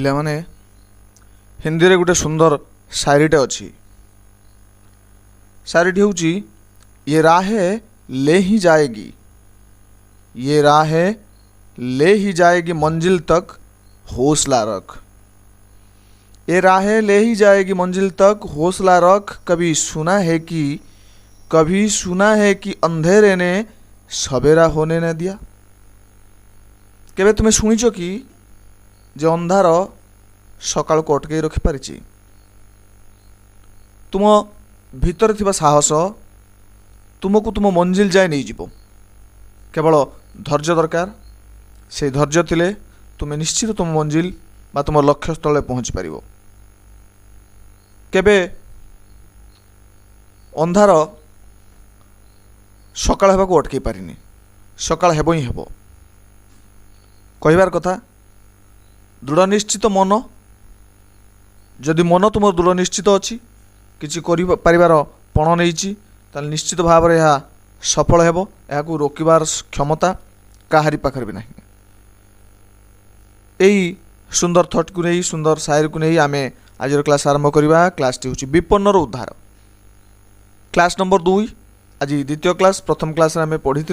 पिला माने हिंदी रे गोटे सुंदर शायरीटे अच्छी। शायरीटी होची ये राहें ले ही जाएगी, ये राहें ले ही जाएगी मंजिल तक, हौसला रख। ये राहें ले ही जाएगी मंजिल तक, हौसला रख। कभी सुना है कि अंधेरे ने सवेरा होने न दिया। केबे तुम्हें शुणिच कि जे अंधार सकाल को अटकई रखिपारिछि। तुम भितर थिबा साहस तुमको तुम मंजिल जाए नहीं जीवो। केवल धैर्य दरकार। से धैर्य थिले तुम निश्चित तुम मंजिल बा तुम लक्ष्य स्थल पहुँची पारिबो। केबे अंधार सकाळ हेबाकू अटकई पारिनी, सकाळ हेबो ही हेबो। कहिबार कथा दृढ़ निश्चित मन, जदि मन तुम दृढ़ निश्चित अच्छी किसी कर पण नहीं ताल निश्चित भाव में यह सफल हेबो। याकू रोकिबार क्षमता काहारी पाखरे भी नहीं। यही सुंदर थट को नहीं, सुंदर शायर को नहीं आमे आज क्लास आरंभ करवा। क्लासटी हूँ विपन्नर उद्धार। क्लास नंबर 2 आज द्वितीय क्लास। प्रथम क्लास आम पढ़ी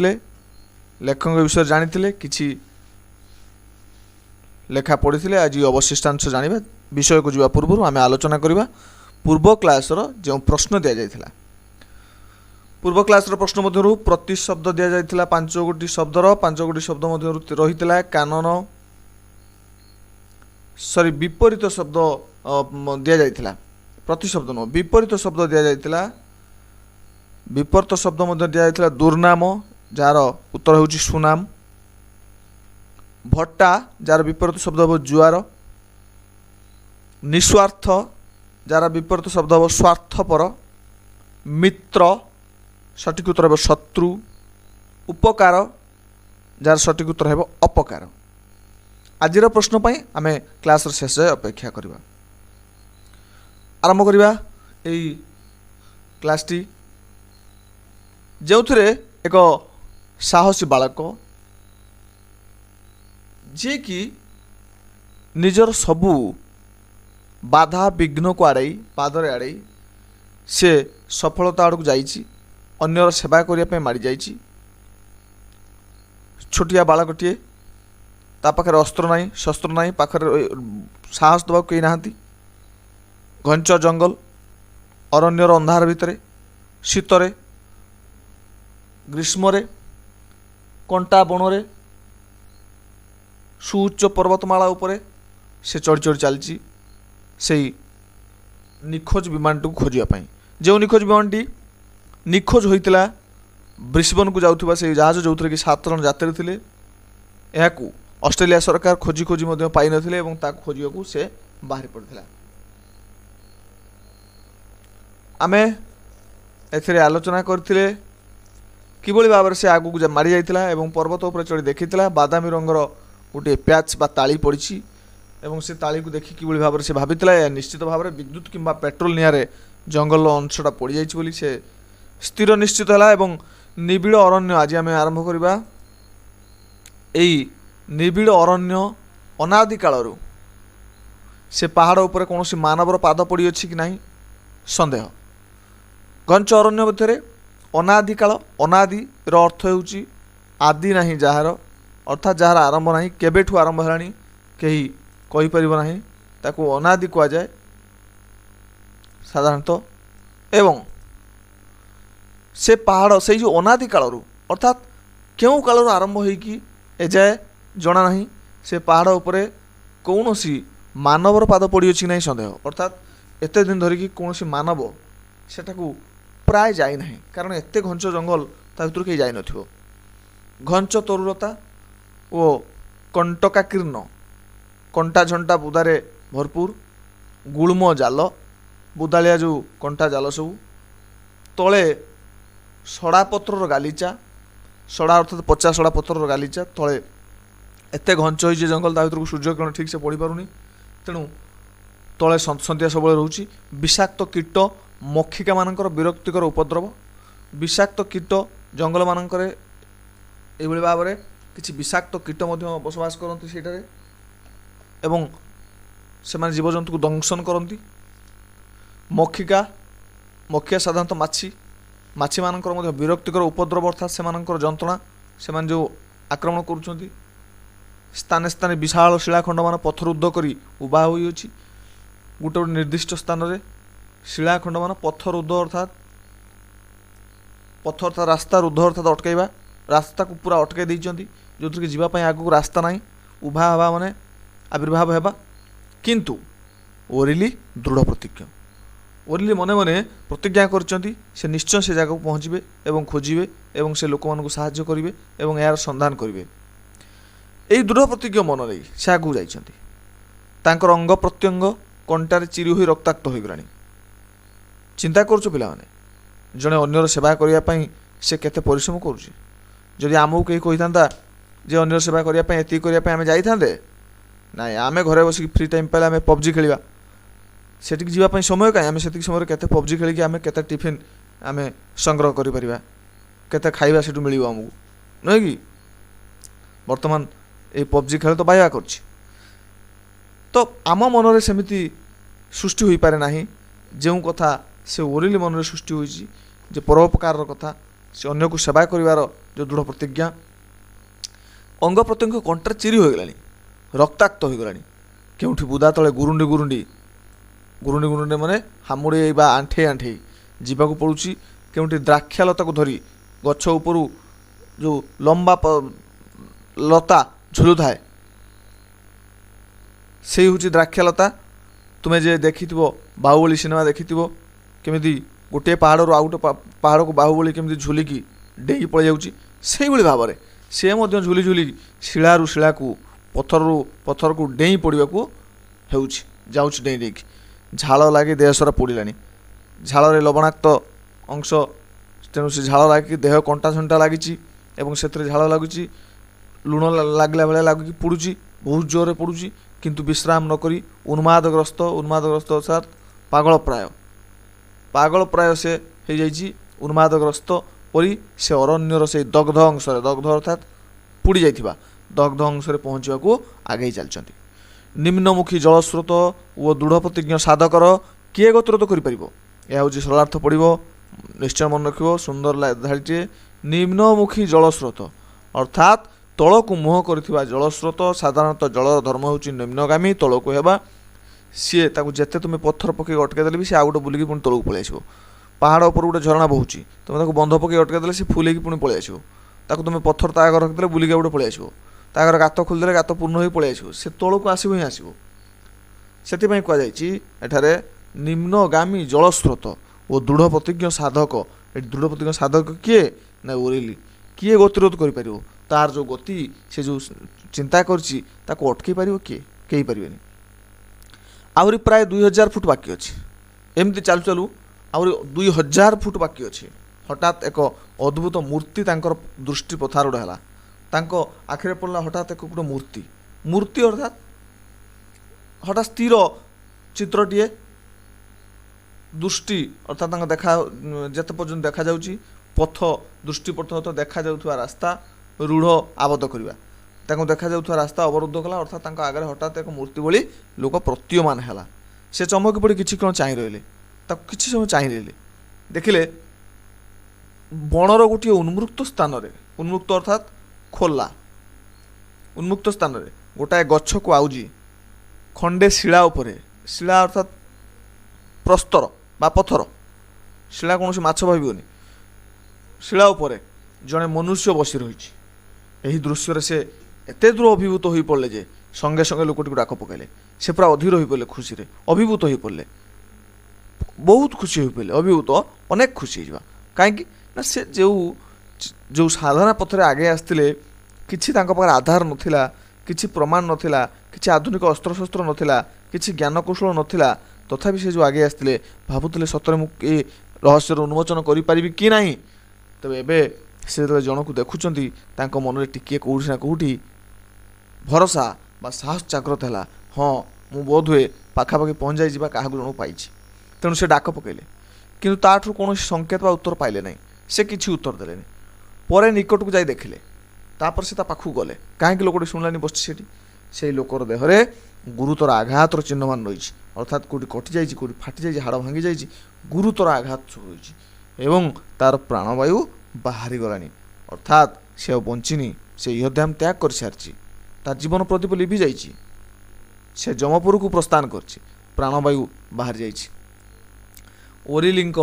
लेखक विषय जानी किसी लेखा पढ़ी। आज अवशिष्टांश जाना विषय को जावा पूर्व आम आलोचना करवा पूर्व क्लास जो प्रश्न दि जाइथिला। पूर्व क्लास प्रश्न मध्य प्रति शब्द दि जाइथिला 5 गोटी शब्दर 5 गोटी शब्द मध्य रही कानन सॉरी विपरीत शब्द दि जाइथिला। प्रति शब्द नुह विपरीत शब्द दि जाइथिला। विपरीत शब्द मध्य दि जाइथिला दुर्नाम जार उत्तर होउची सुनाम। भट्टा जार विपरीत शब्द हम जुआर। निस्वार्थ जार विपरीत शब्द हम स्वार्थपर। मित्र सठिक उत्तर हम शत्रु। उपकार जार सठिक उत्तर हम अपकार। आजिर प्रश्न पाई आमे क्लास शेष अपेक्षा करवा। आरंभ करवा यही क्लासटी जो एक साहसी बालक जे कि निजर सबू बाधा विघ्न को आड़ई पादरे आड़ई से सफलता आड़ को जाइछि। अन्यर सेवा करने माड़ी जाइछि। छोटिया बालकटीए ता पाखरे अस्त्र नहीं, शस्त्र नहीं, पाखरे साहस दबा कई नाहांती। घंच जंगल अरण्यर अंधार भितरे शीतरे ग्रीष्मरे कंटा बनरे सुउच्च पर्वतमाला उपरे से चढ़ी चढ़ी चलती से निखोज विमान को खोजापी। जो निखोज विमानटी निखोज होता ब्रिस्बेन को जाऊथुबा से जहाज जो कि 7 जन यात्री थे। यह ऑस्ट्रेलिया सरकार खोजी खोजी पाई नथिले एवं ताकू खोजियाकू से बाहरी पड़ता। आमे एथिरे आलोचना करथिले किभली भाव से आगू मारी जाइथिला एवं पर्वत उपर चढ़ी देखिथिला बादामी रंगर गोटे प्याच बा ताली पड़ी एवं से ताली को देखि किभली भाव से भाबिथिला या निश्चित भाव में विद्युत किंबा पेट्रोल निआरे जंगल अंशटा पड़ जाइछि बोली से स्थिर निश्चित है। एवं निबिड़ अरण्य आज आम आरंभ करवा। यही निबिड़ अरण्य अनादि कालरू से पहाड़ उपर कौन मानवर पाद पड़ी अच्छी कि नहीं संदेह। घंच अरण्य मध्य अनादि काल अनादि अर्थ होउची आदि नहीं जार अर्थात जार आरंभ नहीं केबेठू आरंभ है कहीं कहीपर ना ताकू अनादि कह जाए साधारणतः। एवं से पहाड़ से जो अनादि कालरू अर्थात क्यों कालरू आरंभ होइकी एजाए जना नहीं से पहाड़ उपरे कौन सी मानवर पाद पड़ी अच्छी नहीं संदेह। अर्थात एत दिन धरिकी कौन सी मानव सेटाकू प्राय जाई नहीं कारण एते घंच जंगल ता भीतर कहीं जाई नथिबो। घंच तरुलता ओ कंटकाकीर्ण कंटा झंटा बुदारे भरपूर गुळ्म जाल बुदालिया जो कंटा जाल सब तले सड़ा पत्रर गालीचा सड़ा अर्थात पचा सड़ा पत्रर गालीचा तले एते घंच होइजे जंगल ता भीतर सूर्य किरण ठीक से पड़ी पारुनी तेणु तले सन्ध्या सब रोचे। विषाक्त कीट मक्षिका मानकर विरक्तिकर उपद्रव विषाक्त कीट जंगल मानकर एभली भाव में किसी विषाक्त कीट बसवास करती सेठारे एवं ସେମାନେ ଜୀବଜନ୍ତୁକୁ ଦଂଶନ କରନ୍ତି। ମକ୍ଷିକା ସାଧାରଣତଃ ମାଛିମାନଙ୍କର ମଧ୍ୟ ବିରକ୍ତିକର ଉପଦ୍ରବ ଅର୍ଥାତ୍ ସେମାନଙ୍କର ଯନ୍ତ୍ରଣା, ସେମାନେ ଯେଉଁ ଆକ୍ରମଣ କରୁଛନ୍ତି। ସ୍ଥାନେ ସ୍ଥାନେ ବିଶାଳ ଶିଳାଖଣ୍ଡମାନ ପଥରୁଦ୍ଧ କରି ଉଭା ହୋଇଅଛି। ଗୋଟେ ନିର୍ଦ୍ଦିଷ୍ଟ ସ୍ଥାନରେ ଶିଳାଖଣ୍ଡମାନ ପଥରୁଦ୍ଧ ଅର୍ଥାତ୍ ରାସ୍ତା ରୁଦ୍ଧ ଅର୍ଥାତ୍ ଅଟକାଇବା, ରାସ୍ତାକୁ ପୁରା ଅଟକାଇ ଦେଇଛନ୍ତି, ଯେଉଁଥିରେ କି ଯିବା ପାଇଁ ଆଗକୁ ରାସ୍ତା ନାହିଁ, ଉଭା ହେବା ମାନେ ଆବିର୍ଭାବ ହେବା। କିନ୍ତୁ ଓରିଲି ଦୃଢ଼ ପ୍ରତିଜ୍ଞ। ଓରିଲି ମନେ ମନେ ପ୍ରତିଜ୍ଞା କରିଛନ୍ତି ସେ ନିଶ୍ଚୟ ସେ ଜାଗାକୁ ପହଞ୍ଚିବେ ଏବଂ ଖୋଜିବେ ଏବଂ ସେ ଲୋକମାନଙ୍କୁ ସାହାଯ୍ୟ କରିବେ ଏବଂ ଏହାର ସନ୍ଧାନ କରିବେ। ଏହି ଦୃଢ଼ ପ୍ରତିଜ୍ଞ ମନ ନେଇ ସେ ଆଗକୁ ଯାଇଛନ୍ତି। ତାଙ୍କର ଅଙ୍ଗ ପ୍ରତ୍ୟଙ୍ଗ କଣ୍ଟାରେ ଚିରି ହୋଇ ରକ୍ତାକ୍ତ ହୋଇଗଲାଣି। ଚିନ୍ତା କରୁଛ ପିଲାମାନେ, ଜଣେ ଅନ୍ୟର ସେବା କରିବା ପାଇଁ ସେ କେତେ ପରିଶ୍ରମ କରୁଛି। ଯଦି ଆମକୁ କେହି କହିଥାନ୍ତା ଯେ ଅନ୍ୟର ସେବା କରିବା ପାଇଁ ଏତିକି କରିବା ପାଇଁ ଆମେ ଯାଇଥାନ୍ତେ, ନାଇଁ ଆମେ ଘରେ ବସିକି ଫ୍ରି ଟାଇମ୍ ପାଇଲେ ଆମେ ପବ୍ଜି ଖେଳିବା, ସେଠିକି ଯିବା ପାଇଁ ସମୟ କାହିଁ, ଆମେ ସେତିକି ସମୟରେ କେତେ ପବ୍ଜି ଖେଳିକି ଆମେ କେତେ ଟିଫିନ୍ ଆମେ ସଂଗ୍ରହ କରିପାରିବା, କେତେ ଖାଇବା ସେଠୁ ମିଳିବ ଆମକୁ, ନୁହେଁ କି? ବର୍ତ୍ତମାନ এই ପବ୍ଜି ଖେଳ ତ ବାଇବା କରୁଛି। ତ ଆମ ମନରେ ସେମିତି ସୃଷ୍ଟି ହୋଇପାରେ ନାହିଁ ଯେଉଁ କଥା ସେ ଓରିଲି ମନରେ ସୃଷ୍ଟି ହୋଇଛି, ଯେ ପରୋପକାରର କଥା, ସେ ଅନ୍ୟକୁ ସେବା କରିବାର ଯେଉଁ ଦୃଢ଼ ପ୍ରତିଜ୍ଞା। ଅଙ୍ଗ ପ୍ରତ୍ୟଙ୍ଗ କଣ୍ଟାରେ ଚିରି ହୋଇଗଲାଣି, ରକ୍ତାକ୍ତ ହୋଇଗଲାଣି। କେଉଁଠି ବୁଦା ତଳେ ଗୁରୁଣ୍ଡି ମାନେ ହାମୁଡ଼େଇ ବା ଆଣ୍ଠେଇ ଯିବାକୁ ପଡ଼ୁଛି। କେଉଁଠି ଦ୍ରାକ୍ଷାଲତାକୁ ଧରି ଗଛ ଉପରୁ ଯେଉଁ ଲମ୍ବା ଲତା ଝୁଲୁଥାଏ, ସେଇ ହେଉଛି ଦ୍ରାକ୍ଷାଲତା। ତୁମେ ଯେ ଦେଖିଥିବ ବାହୁବଳୀ ସିନେମା ଦେଖିଥିବ, କେମିତି ଗୋଟିଏ ପାହାଡ଼ରୁ ଆଉ ଗୋଟେ ପାହାଡ଼କୁ ବାହୁବଳୀ କେମିତି ଝୁଲିକି ଡେଇଁକି ପଳାଇ ଯାଉଛି, ସେଇଭଳି ଭାବରେ ସେ ମଧ୍ୟ ଝୁଲି ଶିଳାରୁ ଶିଳାକୁ ପଥରରୁ ପଥରକୁ ଡେଇଁ ପଡ଼ିବାକୁ ଯାଉଛି ଡେଇଁକି। ଝାଳ ଲାଗି ଦେହ ସାରା ପୋଡ଼ିଲାଣି। ଝାଳରେ ଲବଣାକ୍ତ ଅଂଶ, ତେଣୁ ସେ ଝାଳ ଲାଗିକି ଦେହ କଣ୍ଟା ଝଣ୍ଟା ଲାଗିଛି ଏବଂ ସେଥିରେ ଝାଳ ଲାଗୁଛି, ଲୁଣ ଲାଗିଲା ଭଳିଆ ଲାଗୁଛି, ପୋଡ଼ୁଛି, ବହୁତ ଜୋରରେ ପୋଡ଼ୁଛି। କିନ୍ତୁ ବିଶ୍ରାମ ନକରି ଉନ୍ମାଦଗ୍ରସ୍ତ ଅର୍ଥାତ୍ ପାଗଳପ୍ରାୟ ସେ ହେଇଯାଇଛି। ଉନ୍ମାଦଗ୍ରସ୍ତ ପରି ସେ ଅରଣ୍ୟର ସେଇ ଦଗ୍ଧ ଅଂଶରେ, ଦଗ୍ଧ ଅର୍ଥାତ୍ ପୋଡ଼ି ଯାଇଥିବା ଦଗ୍ଧ ଅଂଶରେ ପହଞ୍ଚିବାକୁ ଆଗେଇ ଚାଲିଛନ୍ତି। ନିମ୍ନମୁଖୀ ଜଳସ୍ରୋତ ଓ ଦୃଢ଼ ପ୍ରତିଜ୍ଞ ସାଧକର କିଏ ଗତିରୋଧ କରିପାରିବ? ଏହା ହେଉଛି ସରଳାର୍ଥ ପଡ଼ିବ, ନିଶ୍ଚୟ ମନେ ରଖିବ। ସୁନ୍ଦର ଧାଡ଼ିଟିଏ। ନିମ୍ନମୁଖୀ ଜଳସ୍ରୋତ ଅର୍ଥାତ୍ ତଳକୁ ମୁହଁ କରିଥିବା ଜଳସ୍ରୋତ। ସାଧାରଣତଃ ଜଳର ଧର୍ମ ହେଉଛି ନିମ୍ନଗାମୀ, ତଳକୁ ହେବା। ସିଏ ତାକୁ ଯେତେ ତୁମେ ପଥର ପକାଇକି ଅଟକାଇ ଦେଲେ ବି ସେ ଆଉ ଗୋଟେ ବୁଲିକି ପୁଣି ତଳକୁ ପଳେଇ ଆସିବ। ପାହାଡ଼ ଉପରୁ ଗୋଟେ ଝରଣା ବହୁଛି, ତୁମେ ତାକୁ ବନ୍ଧ ପକାଇ ଅଟକାଇ ଦେଲେ ସେ ଫୁଲ୍ ହେଇକି ପୁଣି ପଳେଇ ଆସିବ। ତାକୁ ତୁମେ ପଥର ତା ଆଗରେ ରଖିଦେଲେ ବୁଲିକି ଗୋଟେ ପଳେଇ ଆସିବ। ତା ଆଗରେ ଗାତ ଖୋଲିଦେଲେ ଗାତ ପୂର୍ଣ୍ଣ ହୋଇ ପଳେଇ ଆସିବ। ସେ ତଳକୁ ଆସିବ ହିଁ ଆସିବ। ସେଥିପାଇଁ କୁହାଯାଇଛି ଏଠାରେ ନିମ୍ନଗାମୀ ଜଳସ୍ରୋତ ଓ ଦୃଢ଼ ପ୍ରତିଜ୍ଞ ସାଧକ। ଏଠି ଦୃଢ଼ ପ୍ରତିଜ୍ଞ ସାଧକ କିଏ? ନା ଓରିଲି। କିଏ ଗତିରୋଧ କରିପାରିବ? ତାର ଯେଉଁ ଗତି, ସେ ଯେଉଁ ଚିନ୍ତା କରିଛି, ତାକୁ ଅଟକାଇ ପାରିବ କିଏ? କେହି ପାରିବେନି। ଆହୁରି ପ୍ରାୟ 2000 ଫୁଟ ବାକି ଅଛି। ଏମିତି ଚାଲୁ ଚାଲୁ ଆହୁରି 2000 ଫୁଟ ବାକି ଅଛି। ହଠାତ୍ ଏକ ଅଦ୍ଭୁତ ମୂର୍ତ୍ତି ତାଙ୍କର ଦୃଷ୍ଟି ପଥାରୂଢ଼ ହେଲା। ତାଙ୍କ ଆଖିରେ ପଡ଼ିଲା ହଠାତ୍ ଏକ ଗୋଟେ ମୂର୍ତ୍ତି ଅର୍ଥାତ୍ ହଠାତ୍ ସ୍ଥିର ଚିତ୍ରଟିଏ। ଦୃଷ୍ଟି ଅର୍ଥାତ୍ ତାଙ୍କ ଯେତେ ପର୍ଯ୍ୟନ୍ତ ଦେଖାଯାଉଛି ଦୃଷ୍ଟିପଥ ଦେଖାଯାଉଥିବା ରାସ୍ତା ରୂଢ଼ ଆବଦ୍ଧ କରିବା। ତାଙ୍କୁ ଦେଖାଯାଉଥିବା ରାସ୍ତା ଅବରୁଦ୍ଧ କଲା, ଅର୍ଥାତ୍ ତାଙ୍କ ଆଗରେ ହଠାତ୍ ଏକ ମୂର୍ତ୍ତି ଭଳି ଲୋକ ପ୍ରତୀୟମାନ ହେଲା। ସେ ଚମକି ପଡ଼ି କିଛି କ୍ଷଣ ଚାହିଁ ରହିଲେ। ତାକୁ କିଛି ସମୟ ଚାହିଁ ରହିଲେ। ଦେଖିଲେ ବଣର ଗୋଟିଏ ଉନ୍ମୁକ୍ତ ସ୍ଥାନରେ, ଉନ୍ମୁକ୍ତ ଅର୍ଥାତ୍ ଖୋଲା ଉନ୍ମୁକ୍ତ ସ୍ଥାନରେ ଗୋଟାଏ ଗଛକୁ ଆଉଜି ଖଣ୍ଡେ ଶିଳା ଉପରେ, ଶିଳା ଅର୍ଥାତ୍ ପ୍ରସ୍ତର ବା ପଥର, ଶିଳା କୌଣସି ମାଛ ଭାବିବନି, ଶିଳା ଉପରେ ଜଣେ ମନୁଷ୍ୟ ବସି ରହିଛି। ଏହି ଦୃଶ୍ୟରେ ସେ ଏତେ ଦୂର ଅଭିଭୂତ ହୋଇପଡ଼ିଲେ ଯେ ସଙ୍ଗେ ସଙ୍ଗେ ଲୋକଟିକୁ ଡାକ ପକାଇଲେ। ସେ ପୁରା ଅଧୀର ହୋଇପଡ଼ିଲେ, ଖୁସିରେ ଅଭିଭୂତ ହୋଇପଡ଼ିଲେ, ବହୁତ ଖୁସି ହୋଇପଡ଼ିଲେ। ଅଭିଭୂତ ଅନେକ ଖୁସି ହେଇଯିବା କାହିଁକି ନା ସେ ଯେଉଁ ସାଧନା ପଥରେ ଆଗେଇ ଆସିଥିଲେ, କିଛି ତାଙ୍କ ପାଖରେ ଆଧାର ନଥିଲା, କିଛି ପ୍ରମାଣ ନଥିଲା, କିଛି ଆଧୁନିକ ଅସ୍ତ୍ରଶସ୍ତ୍ର ନଥିଲା, କିଛି ଜ୍ଞାନକୌଶଳ ନଥିଲା। ତଥାପି ସେ ଯେଉଁ ଆଗେଇ ଆସିଥିଲେ ଭାବୁଥିଲେ ସତରେ ମୁଁ ଏ ରହସ୍ୟର ଉନ୍ମୋଚନ କରିପାରିବି କି ନାହିଁ। ତେବେ ଏବେ ସେ ଯେତେବେଳେ ଜଣକୁ ଦେଖୁଛନ୍ତି ତାଙ୍କ ମନରେ ଟିକିଏ କେଉଁଠି ନା କେଉଁଠି ଭରସା ବା ସାହସ ଜାଗ୍ରତ ହେଲା। ହଁ, ମୁଁ ବୋଧହୁଏ ପାଖାପାଖି ପହଞ୍ଚାଇ ଯିବା କାହାକୁ ଜଣକୁ ପାଇଛି। ତେଣୁ ସେ ଡାକ ପକାଇଲେ, କିନ୍ତୁ ତାଠାରୁ କୌଣସି ସଂକେତ ବା ଉତ୍ତର ପାଇଲେ ନାହିଁ। ସେ କିଛି ଉତ୍ତର ଦେଲେନି। ପରେ ନିକଟକୁ ଯାଇ ଦେଖିଲେ, ତାପରେ ସେ ତା ପାଖକୁ ଗଲେ। କାହିଁକି ଲୋକଟି ଶୁଣିଲାନି ବସିଛି ସେଠି? ସେଇ ଲୋକର ଦେହରେ ଗୁରୁତର ଆଘାତର ଚିହ୍ନମାନ ରହିଛି, ଅର୍ଥାତ୍ କେଉଁଠି କଟିଯାଇଛି, କେଉଁଠି ଫାଟିଯାଇଛି, ହାଡ଼ ଭାଙ୍ଗିଯାଇଛି, ଗୁରୁତର ଆଘାତ ରହିଛି ଏବଂ ତାର ପ୍ରାଣବାୟୁ ବାହାରିଗଲାଣି, ଅର୍ଥାତ୍ ସେ ଆଉ ବଞ୍ଚିନି, ସେ ଇହଧାମ ତ୍ୟାଗ କରିସାରିଛି, ତା ଜୀବନ ପ୍ରଦୀପ ଲିଭି ଯାଇଛି, ସେ ଯମପୁରକୁ ପ୍ରସ୍ଥାନ କରିଛି, ପ୍ରାଣବାୟୁ ବାହାରି ଯାଇଛି। ଓରିଲିଙ୍କ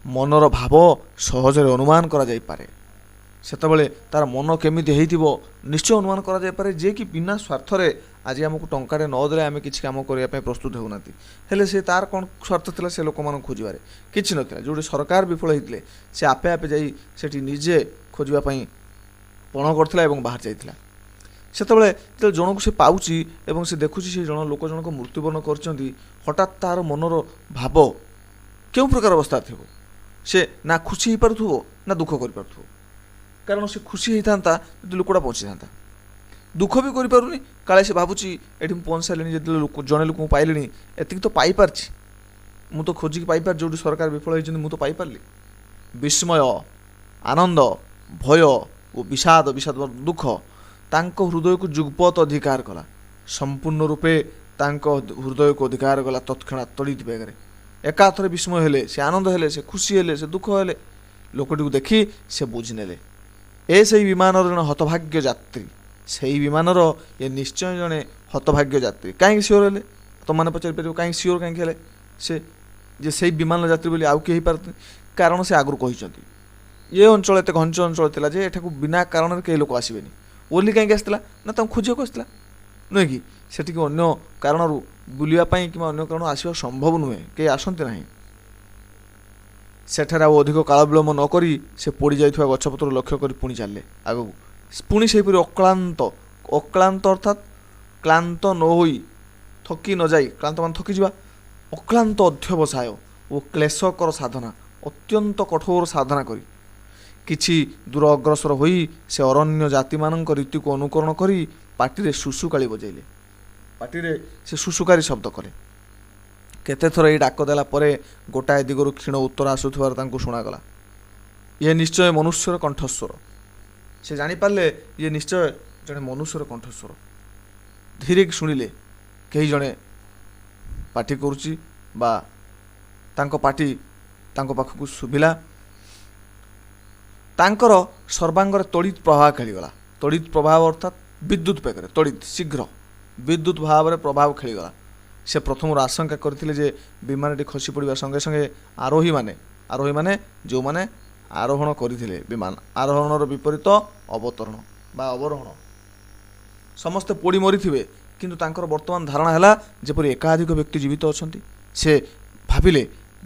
ମନର ଭାବ ସହଜରେ ଅନୁମାନ କରାଯାଇପାରେ। ସେତେବେଳେ ତାର ମନ କେମିତି ହେଇଥିବ ନିଶ୍ଚୟ ଅନୁମାନ କରାଯାଇପାରେ, ଯିଏକି ବିନା ସ୍ୱାର୍ଥରେ ଆଜି ଆମକୁ ଟଙ୍କାଟେ ନ ଦେଲେ ଆମେ କିଛି କାମ କରିବା ପାଇଁ ପ୍ରସ୍ତୁତ ହେଉନାହାନ୍ତି, ହେଲେ ସେ ତାର କ'ଣ ସ୍ୱାର୍ଥ ଥିଲା ସେ ଲୋକମାନଙ୍କୁ ଖୋଜିବାରେ? କିଛି ନଥିଲା। ଯେଉଁଠି ସରକାର ବିଫଳ ହେଇଥିଲେ ସେ ଆପେ ଆପେ ଯାଇ ସେଠି ନିଜେ ଖୋଜିବା ପାଇଁ ପଣ କରିଥିଲା ଏବଂ ବାହାରି ଯାଇଥିଲା। ସେତେବେଳେ ଯେତେବେଳେ ଜଣକୁ ସେ ପାଉଛି ଏବଂ ସେ ଦେଖୁଛି ସେ ଲୋକ ଜଣକ ମୃତ୍ୟୁବରଣ କରିଛନ୍ତି, ହଠାତ୍ ତାର ମନର ଭାବ କେଉଁ ପ୍ରକାର ଅବସ୍ଥା ଥିବ? ସେ ନା ଖୁସି ହେଇପାରୁଥିବ ନା ଦୁଃଖ କରିପାରୁଥିବ। କାରଣ ସେ ଖୁସି ହେଇଥାନ୍ତା ଯଦି ଲୋକଟା ବଞ୍ଚିଥାନ୍ତା, ଦୁଃଖ ବି କରିପାରୁନି, କାଳେ ସେ ଭାବୁଛି ଏଠି ମୁଁ ପହଞ୍ଚି ସାରିଲିଣି, ଯେତେବେଳେ ଜଣେ ଲୋକଙ୍କୁ ପାଇଲିଣି ଏତିକି ତ ପାଇପାରିଛି, ମୁଁ ତ ଖୋଜିକି ପାଇପାରି, ଯେଉଁଠି ସରକାର ବିଫଳ ହେଇଛନ୍ତି ମୁଁ ତ ପାଇପାରିଲି। ବିସ୍ମୟ, ଆନନ୍ଦ, ଭୟ ଓ ବିଷାଦ ଦୁଃଖ ତାଙ୍କ ହୃଦୟକୁ ଯୁଗପତ୍ ଅଧିକାର କଲା, ସମ୍ପୂର୍ଣ୍ଣ ରୂପେ ତାଙ୍କ ହୃଦୟକୁ ଅଧିକାର କଲା ତତ୍କ୍ଷଣାତ୍ ତଡ଼ିତ ବେଗରେ। ଏକାଥରେ ବିସ୍ମୟ ହେଲେ, ସେ ଆନନ୍ଦ ହେଲେ, ସେ ଖୁସି ହେଲେ, ସେ ଦୁଃଖ ହେଲେ। ଲୋକଟିକୁ ଦେଖି ସେ ବୁଝିନେଲେ ଏ ସେଇ ବିମାନର ଜଣେ ହତଭାଗ୍ୟ ଯାତ୍ରୀ, ସେଇ ବିମାନର ଏ ନିଶ୍ଚୟ ଜଣେ ହତଭାଗ୍ୟ ଯାତ୍ରୀ। କାହିଁକି ସିଓର ହେଲେ? ତୁମମାନେ ପଚାରିପାରିବ କାହିଁକି ସିଓର କାହିଁକି ହେଲେ ସେ ଯେ ସେଇ ବିମାନର ଯାତ୍ରୀ ବୋଲି? ଆଉ କିଏ ହେଇପାରନ୍ତି? କାରଣ ସେ ଆଗରୁ କହିଛନ୍ତି ଏ ଅଞ୍ଚଳ ଏତେ ଘଞ୍ଚ ଅଞ୍ଚଳ ଥିଲା ଯେ ଏଠାକୁ ବିନା କାରଣରେ କେହି ଲୋକ ଆସିବେନି। ଓଲି କାହିଁକି ଆସିଥିଲା? ନା ତାଙ୍କୁ ଖୋଜିବାକୁ ଆସିଥିଲା, ନୁହେଁ କି? ସେଠିକି ଅନ୍ୟ କାରଣରୁ ବୁଲିବା ପାଇଁ କିମ୍ବା ଅନ୍ୟ କାରଣରୁ ଆସିବା ସମ୍ଭବ ନୁହେଁ, କେହି ଆସନ୍ତି ନାହିଁ। ସେଠାରେ ଆଉ ଅଧିକ କାଳ ବିଳମ୍ବ ନ କରି ସେ ପୋଡ଼ିଯାଇଥିବା ଗଛପତ୍ର ଲକ୍ଷ୍ୟ କରି ପୁଣି ଚାଲିଲେ ଆଗକୁ। ପୁଣି ସେହିପରି ଅକ୍ଳାନ୍ତ ଅର୍ଥାତ୍ କ୍ଳାନ୍ତ ନ ହୋଇ, ଥକି ନ ଯାଇ, କ୍ଳାନ୍ତ ମାନେ ଥକିଯିବା, ଅକ୍ଳାନ୍ତ ଅଧ୍ୟବସାୟ ଓ କ୍ଲେଶକର ସାଧନା, ଅତ୍ୟନ୍ତ କଠୋର ସାଧନା କରି କିଛି ଦୂର ଅଗ୍ରସର ହୋଇ ସେ ଅରଣ୍ୟ ଜାତିମାନଙ୍କ ରୀତିକୁ ଅନୁକରଣ କରି ପାଟିରେ ଶୁଶୁକାଳି ବଜାଇଲେ। ପାଟିରେ ସେ ଶୁଶୁକାରୀ ଶବ୍ଦ କଲେ। କେତେଥର ଏଇ ଡାକ ଦେଲା ପରେ ଗୋଟାଏ ଦିଗରୁ କ୍ଷୀଣ ଉତ୍ତର ଆସୁଥିବାର ତାଙ୍କୁ ଶୁଣାଗଲା। ଇଏ ନିଶ୍ଚୟ ମନୁଷ୍ୟର କଣ୍ଠସ୍ୱର। ସେ ଜାଣିପାରିଲେ ଇଏ ନିଶ୍ଚୟ ଜଣେ ମନୁଷ୍ୟର କଣ୍ଠସ୍ୱର। ଧୀରେ ଶୁଣିଲେ କେହି ଜଣେ ପାଟି କରୁଛି ବା ତାଙ୍କ ପାଟି ତାଙ୍କ ପାଖକୁ ଶୁଭିଲା। ତାଙ୍କର ସର୍ବାଙ୍ଗରେ ତଡ଼ିତ ପ୍ରଭାବ ଖେଳିଗଲା। ତଡ଼ିତ ପ୍ରଭାବ ଅର୍ଥାତ୍ ବିଦ୍ୟୁତ୍ ବେଗରେ, ତଡ଼ିତ ଶୀଘ୍ର ବିଦ୍ୟୁତ୍ ଭାବରେ ପ୍ରଭାବ ଖେଳିଗଲା। ସେ ପ୍ରଥମରୁ ଆଶଙ୍କା କରିଥିଲେ ଯେ ବିମାନଟି ଖସି ପଡ଼ିବା ସଙ୍ଗେ ସଙ୍ଗେ ଆରୋହୀମାନେ ଯେଉଁମାନେ ଆରୋହଣ କରିଥିଲେ ବିମାନ, ଆରୋହଣର ବିପରୀତ ଅବତରଣ ବା ଅବରୋହଣ, ସମସ୍ତେ ପୋଡ଼ି ମରିଥିବେ। କିନ୍ତୁ ତାଙ୍କର ବର୍ତ୍ତମାନ ଧାରଣା ହେଲା ଯେପରି ଏକାଧିକ ବ୍ୟକ୍ତି ଜୀବିତ ଅଛନ୍ତି। ସେ ଭାବିଲେ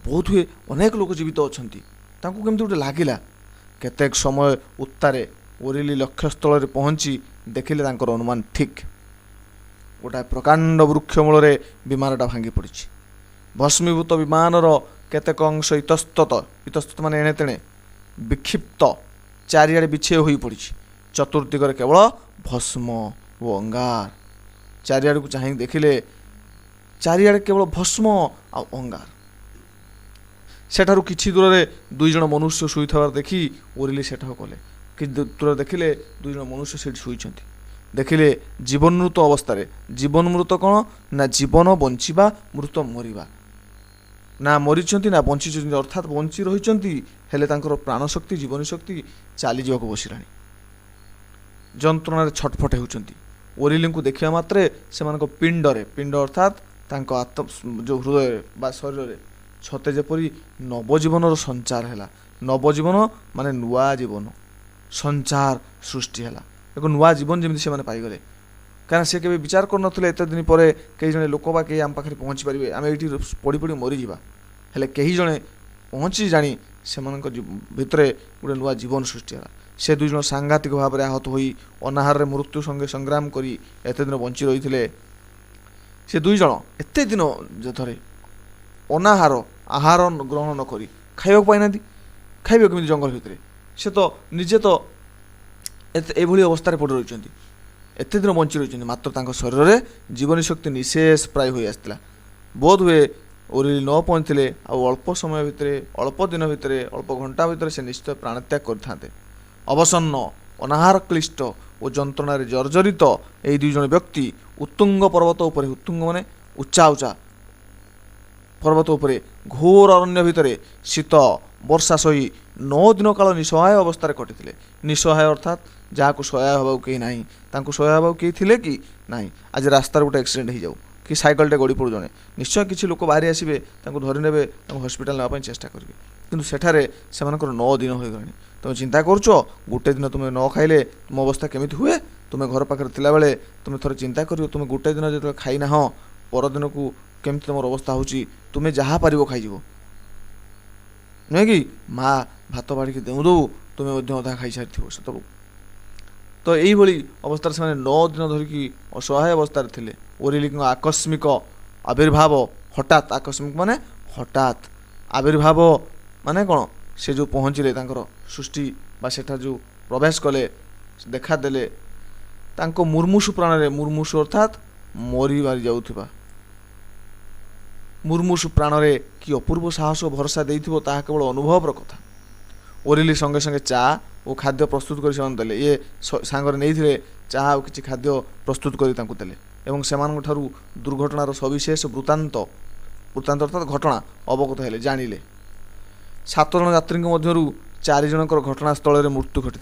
ବୋଧହୁଏ ଅନେକ ଲୋକ ଜୀବିତ ଅଛନ୍ତି। ତାଙ୍କୁ କେମିତି ଗୋଟେ ଲାଗିଲା। କେତେକ ସମୟ ଉତ୍ତାରେ ଓରିଲି ଲକ୍ଷ୍ୟସ୍ଥଳରେ ପହଞ୍ଚି ଦେଖିଲେ ତାଙ୍କର ଅନୁମାନ ଠିକ୍। ଗୋଟାଏ ପ୍ରକାଣ୍ଡ ବୃକ୍ଷ ମୂଳରେ ବିମାନଟା ଭାଙ୍ଗି ପଡ଼ିଛି। ଭସ୍ମୀଭୂତ ବିମାନର କେତେକ ଅଂଶ ଇତସ୍ତତ ମାନେ ଏଣେ ତେଣେ ବିକ୍ଷିପ୍ତ ଚାରିଆଡ଼େ ବିଛେଇ ହୋଇ ପଡ଼ିଛି। ଚତୁର୍ଦିଗରେ କେବଳ ଭସ୍ମ ଓ ଅଙ୍ଗାର। ଚାରିଆଡ଼କୁ ଚାହିଁ ଦେଖିଲେ ଚାରିଆଡ଼େ କେବଳ ଭସ୍ମ ଆଉ ଅଙ୍ଗାର। ସେଠାରୁ କିଛି ଦୂରରେ ଦୁଇ ଜଣ ମନୁଷ୍ୟ ଶୋଇଥିବାର ଦେଖି ଓରିଲି ସେଠାକୁ ଗଲେ। କିଛି ଦୂରରେ ଦେଖିଲେ ଦୁଇ ଜଣ ମନୁଷ୍ୟ ସେଠି ଶୋଇଛନ୍ତି। ଦେଖିଲେ ଜୀବନମୃତ ଅବସ୍ଥାରେ। ଜୀବନ ମୃତ କ'ଣ ନା ଜୀବନ ବଞ୍ଚିବା, ମୃତ ମରିବା। ନା ମରିଛନ୍ତି ନା ବଞ୍ଚିଛନ୍ତି, ଅର୍ଥାତ୍ ବଞ୍ଚି ରହିଛନ୍ତି ହେଲେ ତାଙ୍କର ପ୍ରାଣଶକ୍ତି, ଜୀବନୀ ଶକ୍ତି ଚାଲିଯିବାକୁ ବସିଲାଣି। ଯନ୍ତ୍ରଣାରେ ଛଟଫଟ ହେଉଛନ୍ତି। ଓରିଲିଙ୍କୁ ଦେଖିବା ମାତ୍ରେ ସେମାନଙ୍କ ପିଣ୍ଡ ଅର୍ଥାତ୍ ତାଙ୍କ ଯେଉଁ ହୃଦୟରେ ବା ଶରୀରରେ ସତେ ଯେପରି ନବଜୀବନର ସଞ୍ଚାର ହେଲା। ନବଜୀବନ ମାନେ ନୂଆ ଜୀବନ, ସଞ୍ଚାର ସୃଷ୍ଟି ହେଲା। ଏକ ନୂଆ ଜୀବନ ଯେମିତି ସେମାନେ ପାଇଗଲେ। କାରଣ ସେ କେବେ ବିଚାର କରୁନଥିଲେ ଏତେ ଦିନ ପରେ କେହି ଜଣେ ଲୋକ ବା କେହି ଆମ ପାଖରେ ପହଞ୍ଚି ପାରିବେ, ଆମେ ଏଇଠି ପଡ଼ି ପଡ଼ି ମରିଯିବା। ହେଲେ କେହି ଜଣେ ପହଞ୍ଚି ଜାଣି ସେମାନଙ୍କ ଭିତରେ ଗୋଟେ ନୂଆ ଜୀବନ ସୃଷ୍ଟି ହେଲା। ସେ ଦୁଇ ଜଣ ସାଂଘାତିକ ଭାବରେ ଆହତ ହୋଇ ଅନାହାରରେ ମୃତ୍ୟୁ ସଙ୍ଗେ ସଂଗ୍ରାମ କରି ଏତେ ଦିନ ବଞ୍ଚି ରହିଥିଲେ। ସେ ଦୁଇ ଜଣ ଏତେ ଦିନ ଧରେ ଆହାର ଗ୍ରହଣ ନ କରି ଖାଇବାକୁ ପାଇନାହାନ୍ତି। ଖାଇବେ କେମିତି ଜଙ୍ଗଲ ଭିତରେ? ସେ ତ ନିଜେ ତ ଏଭଳି ଅବସ୍ଥାରେ ପଡ଼ି ରହିଛନ୍ତି, ଏତେ ଦିନ ବଞ୍ଚି ରହିଛନ୍ତି, ମାତ୍ର ତାଙ୍କ ଶରୀରରେ ଜୀବନୀ ଶକ୍ତି ନିଶେଷ ପ୍ରାୟ ହୋଇ ଆସିଥିଲା। ବୋଧ ହୁଏ ଓରିଲି ନ ପହଞ୍ଚିଥିଲେ ଆଉ ଅଳ୍ପ ସମୟ ଭିତରେ, ଅଳ୍ପ ଦିନ ଭିତରେ, ଅଳ୍ପ ଘଣ୍ଟା ଭିତରେ ସେ ନିଶ୍ଚୟ ପ୍ରାଣତ୍ୟାଗ କରିଥାନ୍ତେ। ଅବସନ୍ନ, ଅନାହାର କ୍ଳିଷ୍ଟ ଓ ଯନ୍ତ୍ରଣାରେ ଜର୍ଜରିତ ଏହି ଦୁଇ ଜଣ ବ୍ୟକ୍ତି उत्तुंग पर्वत उपरे, उत्तुंग माने उच्चा उच्चा पर्वत उपरे घोर अरण्य भितर शीत वर्षा सही 9 दिन काल निसहाय अवस्था कटिले। निसहाय अर्थात जहाँ सहाय हवा कहीं ना, सहाय हवा कहीं थे कि ना। आज रास्तार गोटे एक्सीडेंट हो जाऊ कि सैकलटे गड़ी पड़ू जड़े, निश्चय किसी लोक बाहरी आसवे, धरी ने हस्पिटाल नापी चेष्टा करेंगे, किंतु सेठारे से 9 दिन हो गलानी। तुम चिंता करुच गोटे दिन तुम न खाइले तुम अवस्था केमी हुए। तुम्हें घर पाखे थिला बेले तुम थोड़े चिंता कर, तुम गोटे दिन जो खाइना हाँ परदिन को केमती तुम अवस्था होची, तुम्हें जहाँ पार खाइज नुहे कि माँ भात बाढ़ी देऊ दौ तुम्हें अधा खाई सारी से तो यही अवस्था से 9 दिन धरिकी असहाय अवस्था थे। ओरिली आकस्मिक आविर्भाव हठात, आकस्मिक माने हठात, आविर्भाव माने कौन से जो पहुँचले सृष्टि बा सेठा जो प्रवेश कले देखादेले मुर्मुषु प्राण रे, मुर्मुषु अर्थात मरी मारी जाउथिबा मुर्मुषु प्राण रे कि अपूर्व साहस और भरोसा देइथिबो ताहा केवल अनुभवर कथा। ओरिली संगे संगे चा और खाद्य प्रस्तुत कर देले, ये सांगरे नहीं चाह और किसी खाद्य प्रस्तुत कर देले एवं सेमान ठारू दुर्घटनार सविशेष वृत्तांत अर्थात घटना अवगत हेले जानिले। 7 जन यात्री मध्यरु 4 जनकर घटनास्थल में मृत्यु घटी,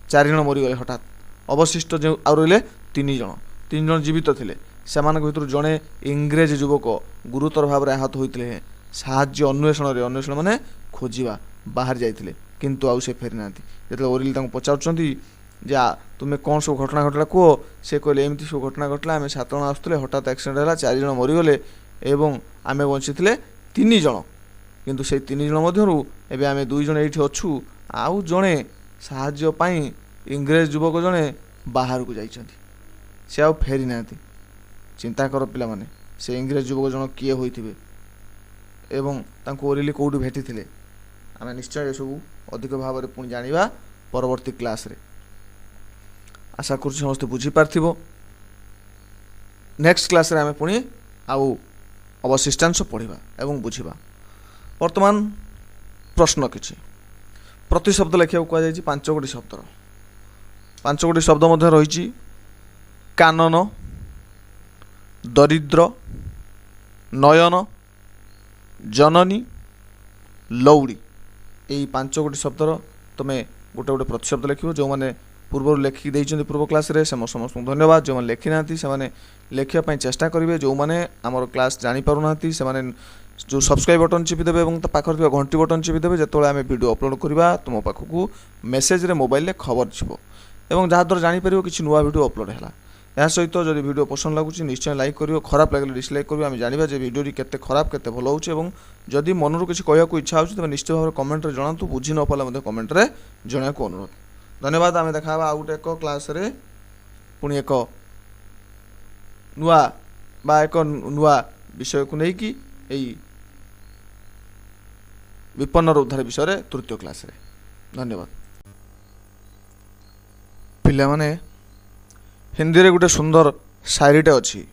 4 जन मरीगले हठात। अवशिष्ट जो आ रही 3 जन जीवित थे, से भर जड़े इंग्रेज युवक गुरुतर भाव आहत होते साहाय्य अन्वेषण माने खोजा बाहर जाते किंतु आउ से फेरी ना। जो ओरिल पचार जा तुम्हें कौन सब घटना घटला कह, से कहले एमती सब घटना घटला, आम 7 जन आसुले हठात एक्सीडेंट है 4 जन मरीगले एवं आम बची 3 जन, किंतु से 3 जन मध्यरु एबे आम 2 जन ये अच्छु, आउ जड़े साहाय्य इंग्रेज युवक जड़े बाहर को जाइछन्ति, से आउ फेरी ना। चिंता कर पिला माने से इंग्रेज युवक जन किए होइथिबे एवं तांको ओरिली कोउठी भेटिथिले। आम निश्चय सब अधिक भाव में पुणी जानिबा परवर्ती क्लास रे। आशा करुँ समस्ते बुझी पार्थिबो। नेक्स्ट क्लास रे आम पुणी आउ अवशिष्टांश पढ़िबा एवं बुझिबा। वर्तमान प्रश्न किछि प्रति शब्द लेखिया कह जायछि 5 गोटी शब्द। 5 गोटी शब्द मध्य रही कानन, दरिद्र, नयन, जननी, लौड़ी। यही 5 गोटी शब्दर तुम्हें गोटे गोटे प्रतिशब्द लिख जो मैंने पूर्व लिखिक देते पूर्व क्लास रे से समस्त धन्यवाद। जो मैंने लिखी ना से लिखापी चेष्टा करेंगे, जो मैंने आमर क्लास जापर ना से जो सब्सक्राइब बटन चिपिदेवे और पाखर घंटी बटन चिपिदेवे, जो आम वीडियो अपलोड करवा तुम पाखक मेसेज रे मोबाइल खबर जीव और जहाँद्वारा जापर कि नुआ वीडियो अपलोड है। यह सहित जो वीडियो पसंद लगुच निश्चय लाइक करियो, खराब लगे डिसलाइक करियो। आम जानिबा जे वीडियो केते खराब केते भल होउछ एवं जदि मनरु किछि कहयाको इच्छा होउछ तबे निश्चय भाव कमेंट रे जणातु, बुझी न पाला मध्ये कमेंट रे जणाको अनुरोध। धन्यवाद। आम देखा आ गुटे एक क्लास रे पुणी एक नुआ बा एक नुआ विषय को नहीं कि एई विपन्नर उद्धार विषय रे तृतीय क्लास रे। धन्यवाद। पिला माने हिंदी रे गोटे सुंदर शायरीटे अच्छी।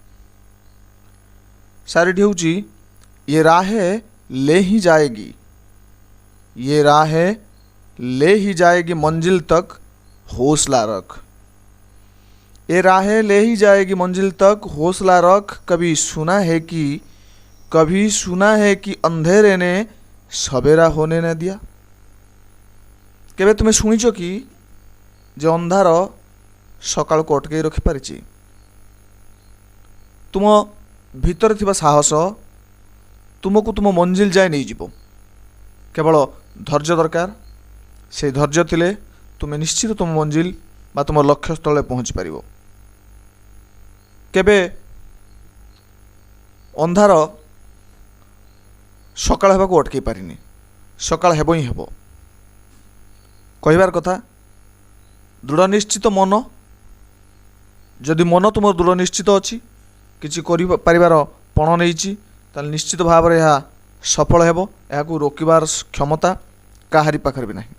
शायरीटी हूँ ये राहें ले ही जाएगी, ये राहें ले ही जाएगी मंजिल तक हौसला रख। ये राहें ले ही जाएगी मंजिल तक हौसला रख। कभी सुना है कि अंधेरे ने सवेरा होने न दिया। केबे तुम्हें शुणिच कि जो अंधार सकाल को अटकई रखिपारि। तुम भितर थिबा साहस तुमको तुम मंजिल जाए नहीं जीवो। केवल धैर्य दरकार। से धैर्य थिले तुम निश्चित तुम मंजिल बा तुम लक्ष्य स्थल पहुँची पार। केबे अंधार सकाळ हेबाकू अटकई पारिनी, सकाळ हेबो ही हेबो। कहिबार कथा दृढ़ निश्चित मन, जदि मन तुम दृढ़ निश्चित अच्छी किसी कर पण नहीं ताल निश्चित भाव में यह सफल हेबो। याकू रोकिबार क्षमता काहारी पाखर भी नहीं।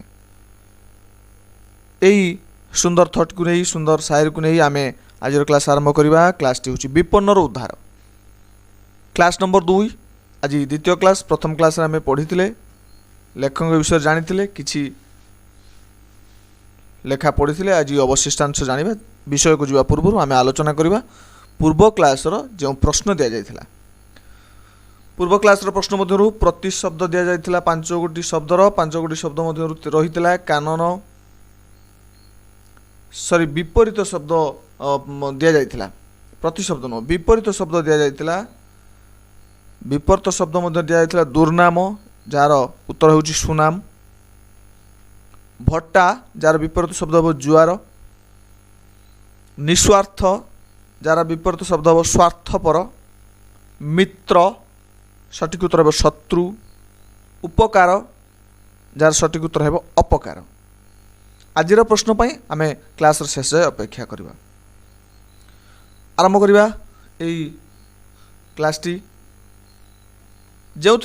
यही सुंदर थट को नहीं, सुंदर शायर को नहीं आमे आज क्लास आरंभ करवा। क्लासटी हूँ विपन्नर उद्धार। क्लास नंबर 2 आज द्वितीय क्लास। प्रथम क्लास आम पढ़ी लेखक विषय जानी किछि लेखा पढ़ी। आज अवशिष्टांश जानिबा। विषय को जीवा पूर्व आम आलोचना करवा। पूर्व क्लासर जो प्रश्न दि जाइथिला पूर्व क्लासर प्रश्न मध्यरु प्रति शब्द दि जाइथिला 5 गोटी शब्दर 5 गोटी शब्द मध्यरु रहिथिला कानन सॉरी विपरीत शब्द दि जाइथिला प्रति शब्द न विपरीत शब्द दि जाइथिला विपरीत शब्द मध्य दि जाइथिला दुर्नाम जार उत्तर होउची सुनाम भट्टा जार विपरीत शब्द हो जुआर निस्वार्थ जार विपरीत शब्द हो स्वार्थपर मित्र सठिक उत्तर हो शत्रु उपकार जार सठिक उत्तर हो अपकार आज प्रश्न पर आम क्लास शेष अपेक्षा करवा आरंभ करवा यही क्लासटी जो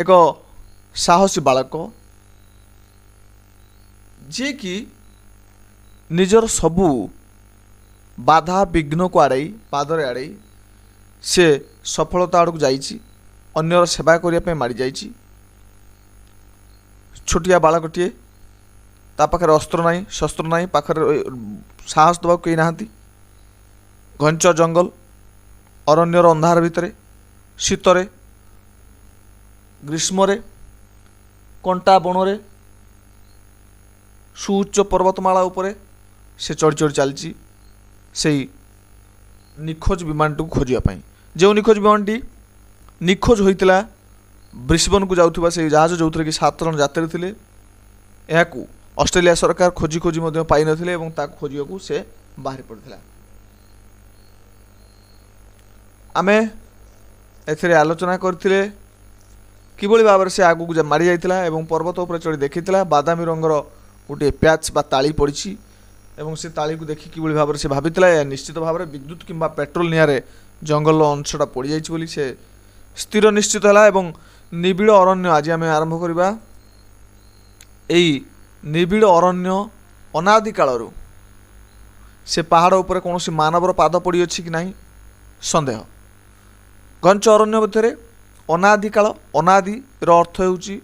एक साहसी बालक जे कि निजर सबू बाधा विघ्न को आड़ाई पादरे आड़ाई से सफलता आड़ को जाइछि अन्यर सेवा करने माड़ी जाइछि छोटिया बालकटीए ता पाखे अस्त्र नहीं शस्त्र नहीं पाखे साहस दबा कई नाहांती घंच जंगल अरण्यर अंधार भितर शीतरे ग्रीष्म कंटा बनरे सुउच्च पर्वतमाला उपरे से चढ़ी चढ़ी चलती से निखोज विमान को खोजापी जो निखोज विमानटी निखोज होता ब्रिस्बेन को जाऊा से जहाज जो कि 7 जन यात्री थे यह ऑस्ट्रेलिया सरकार खोजी खोजी पाई नथिले एवं ताक खोजिया को से बाहर पड़ता आमे एथिरे आलोचना करथिले किभଳି भाव से आगु को मारी जाइथिला एवं पर्वत उपर चढ़ी देखिथिला बादामी रंगर गोटे प्याच बा ताली पड़ी एवं से ताली को देखि किभଳି भाव से भाबिथिला या निश्चित भाव में विद्युत किंबा पेट्रोल निआरे जंगल अंशटा पड़ जाइछि बोली से स्थिर निश्चित है एवं निबिड़ अरण्य आज आम आरंभ करवा यही निबिड़ अरण्य अनादि कालरू से पहाड़ उपर कौन मानवर पाद पड़ी अच्छी कि नहीं संदेह घंच अरण्य मध्य अनादि काल अनादि अर्थ होउची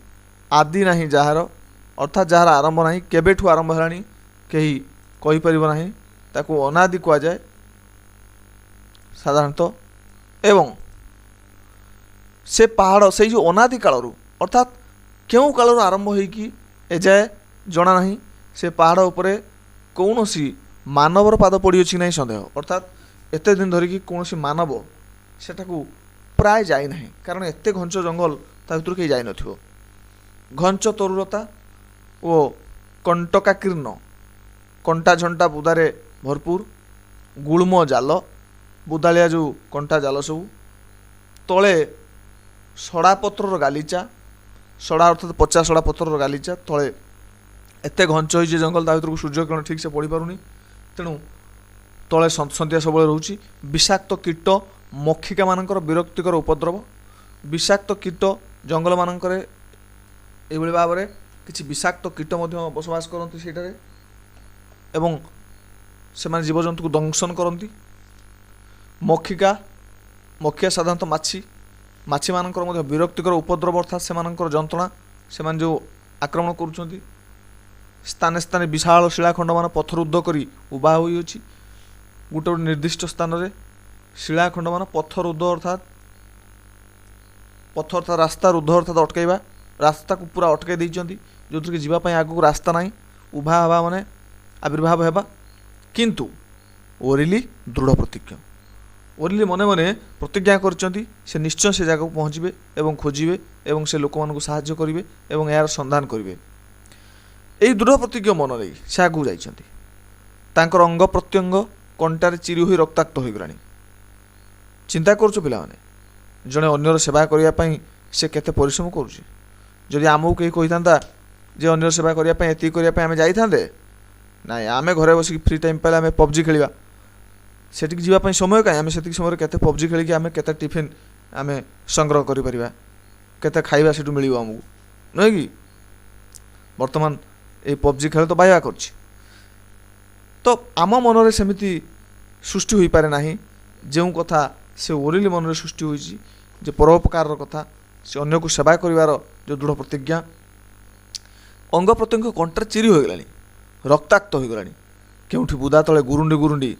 आदि नहीं जार अर्थात जार आरंभ नहीं केबेठू आरंभ है कहीं कहीपर ना ताकू अनादि कह जाए साधारणतः एवं से पहाड़ से जो अनादि कालरू अर्थात क्यों कालरू आरंभ होइकी एजाए जना नहीं से पहाड़ उपरे कौन सी मानवर पाद पड़ी अच्छी नहीं संदेह अर्थात एते दिन धरिकी कौन सी मानव सेटाकू प्राय जाई नहीं कारण एते घंच जंगल ता भीतर कहीं जाई नथिबो घंच तरुलता ओ कंटकाकीर्ण कंटा झंटा बुदारे भरपूर गुळम जाल बुदालिया जो कंटा जाल सब तले सड़ा पत्रर गालीचा सड़ा अर्थात पचा सड़ा पत्रर गालीचा तले एते घंच होइजे जंगल ता भीतर सूर्य किरण ठीक से पड़ी पारुनी तेणु तले सन्ध्या सब रोचे विषाक्त कीट मक्षिका मानकर विरक्तिकर उपद्रव विषाक्त कीट जंगल मानकर एभଳି भाବରେ କିଛି विषाक्त कीट बसवास करती सेठारे एवं से जीवजंतु को दंशन करती मक्षिका मक्षिया साधारणतः माछी माछी मानकर विरक्तिकर उपद्रव अर्थात से जंत्रणा से जो आक्रमण करुँच स्थाने स्थाने विशाल शिलाखंड मान पत्थर रुद्ध कर उभा होती गोटे गोटे निर्दिष्ट स्थान में शिलाखंड मान पत्थर रुद्ध अर्थात पत्थर अर्थात रास्ता रुद्ध अर्थात अटकैवा रास्ता को पूरा अटकई देइचंती जो कि जीवाई आगू रास्ता ना उभा हवा माने आविर्भाव हेबा किंतु ओरिली दृढ़ प्रतिज्ञ ओरिली मने मने प्रतिज्ञा करचंती से निश्चय से जगह पहुँचे एवं खोजे एवं से लोक मानक साहाय्य करेंगे एवं यार संधान करेंगे यही दृढ़ प्रतिज्ञ मन नहीं से आगू जाइछंती तांकर अंग प्रत्यंग कंटार चिरी होई रक्ताक्त हो गलानी चिंता करुछ पिला माने जड़े अन्यर सेवा करने से केते परिश्रम करुछि जदि आमको कहीं कही था जे अन्यर सेवा करने एति करने आम जाइए ना आम घरे बस फ्री टाइम पाइले आम पबजी खेलिया सेठी जावाई समय कहीं आम से समय केते पबजी खेलिकी आम केते टिफिन आम संग्रह करिपरिबा केते खाइबा सेठू मिलिबो आमको नुहे कि वर्तमान ये पबजी खेल तो बाया करछि तो आम मनरे सेमिति सृष्टि होई पारे नाही जो कथा से ओरिली मनरे सृष्टि होइछि जे परोपकार कथा से अन्य को सेवा करिवार जो दृढ़ प्रतिज्ञा अंग प्रत्यंग कंटार चिरी हो गलानी रक्ताक्त हो गलानी केउठी बुदा तले गुरुंडी गुरुंडी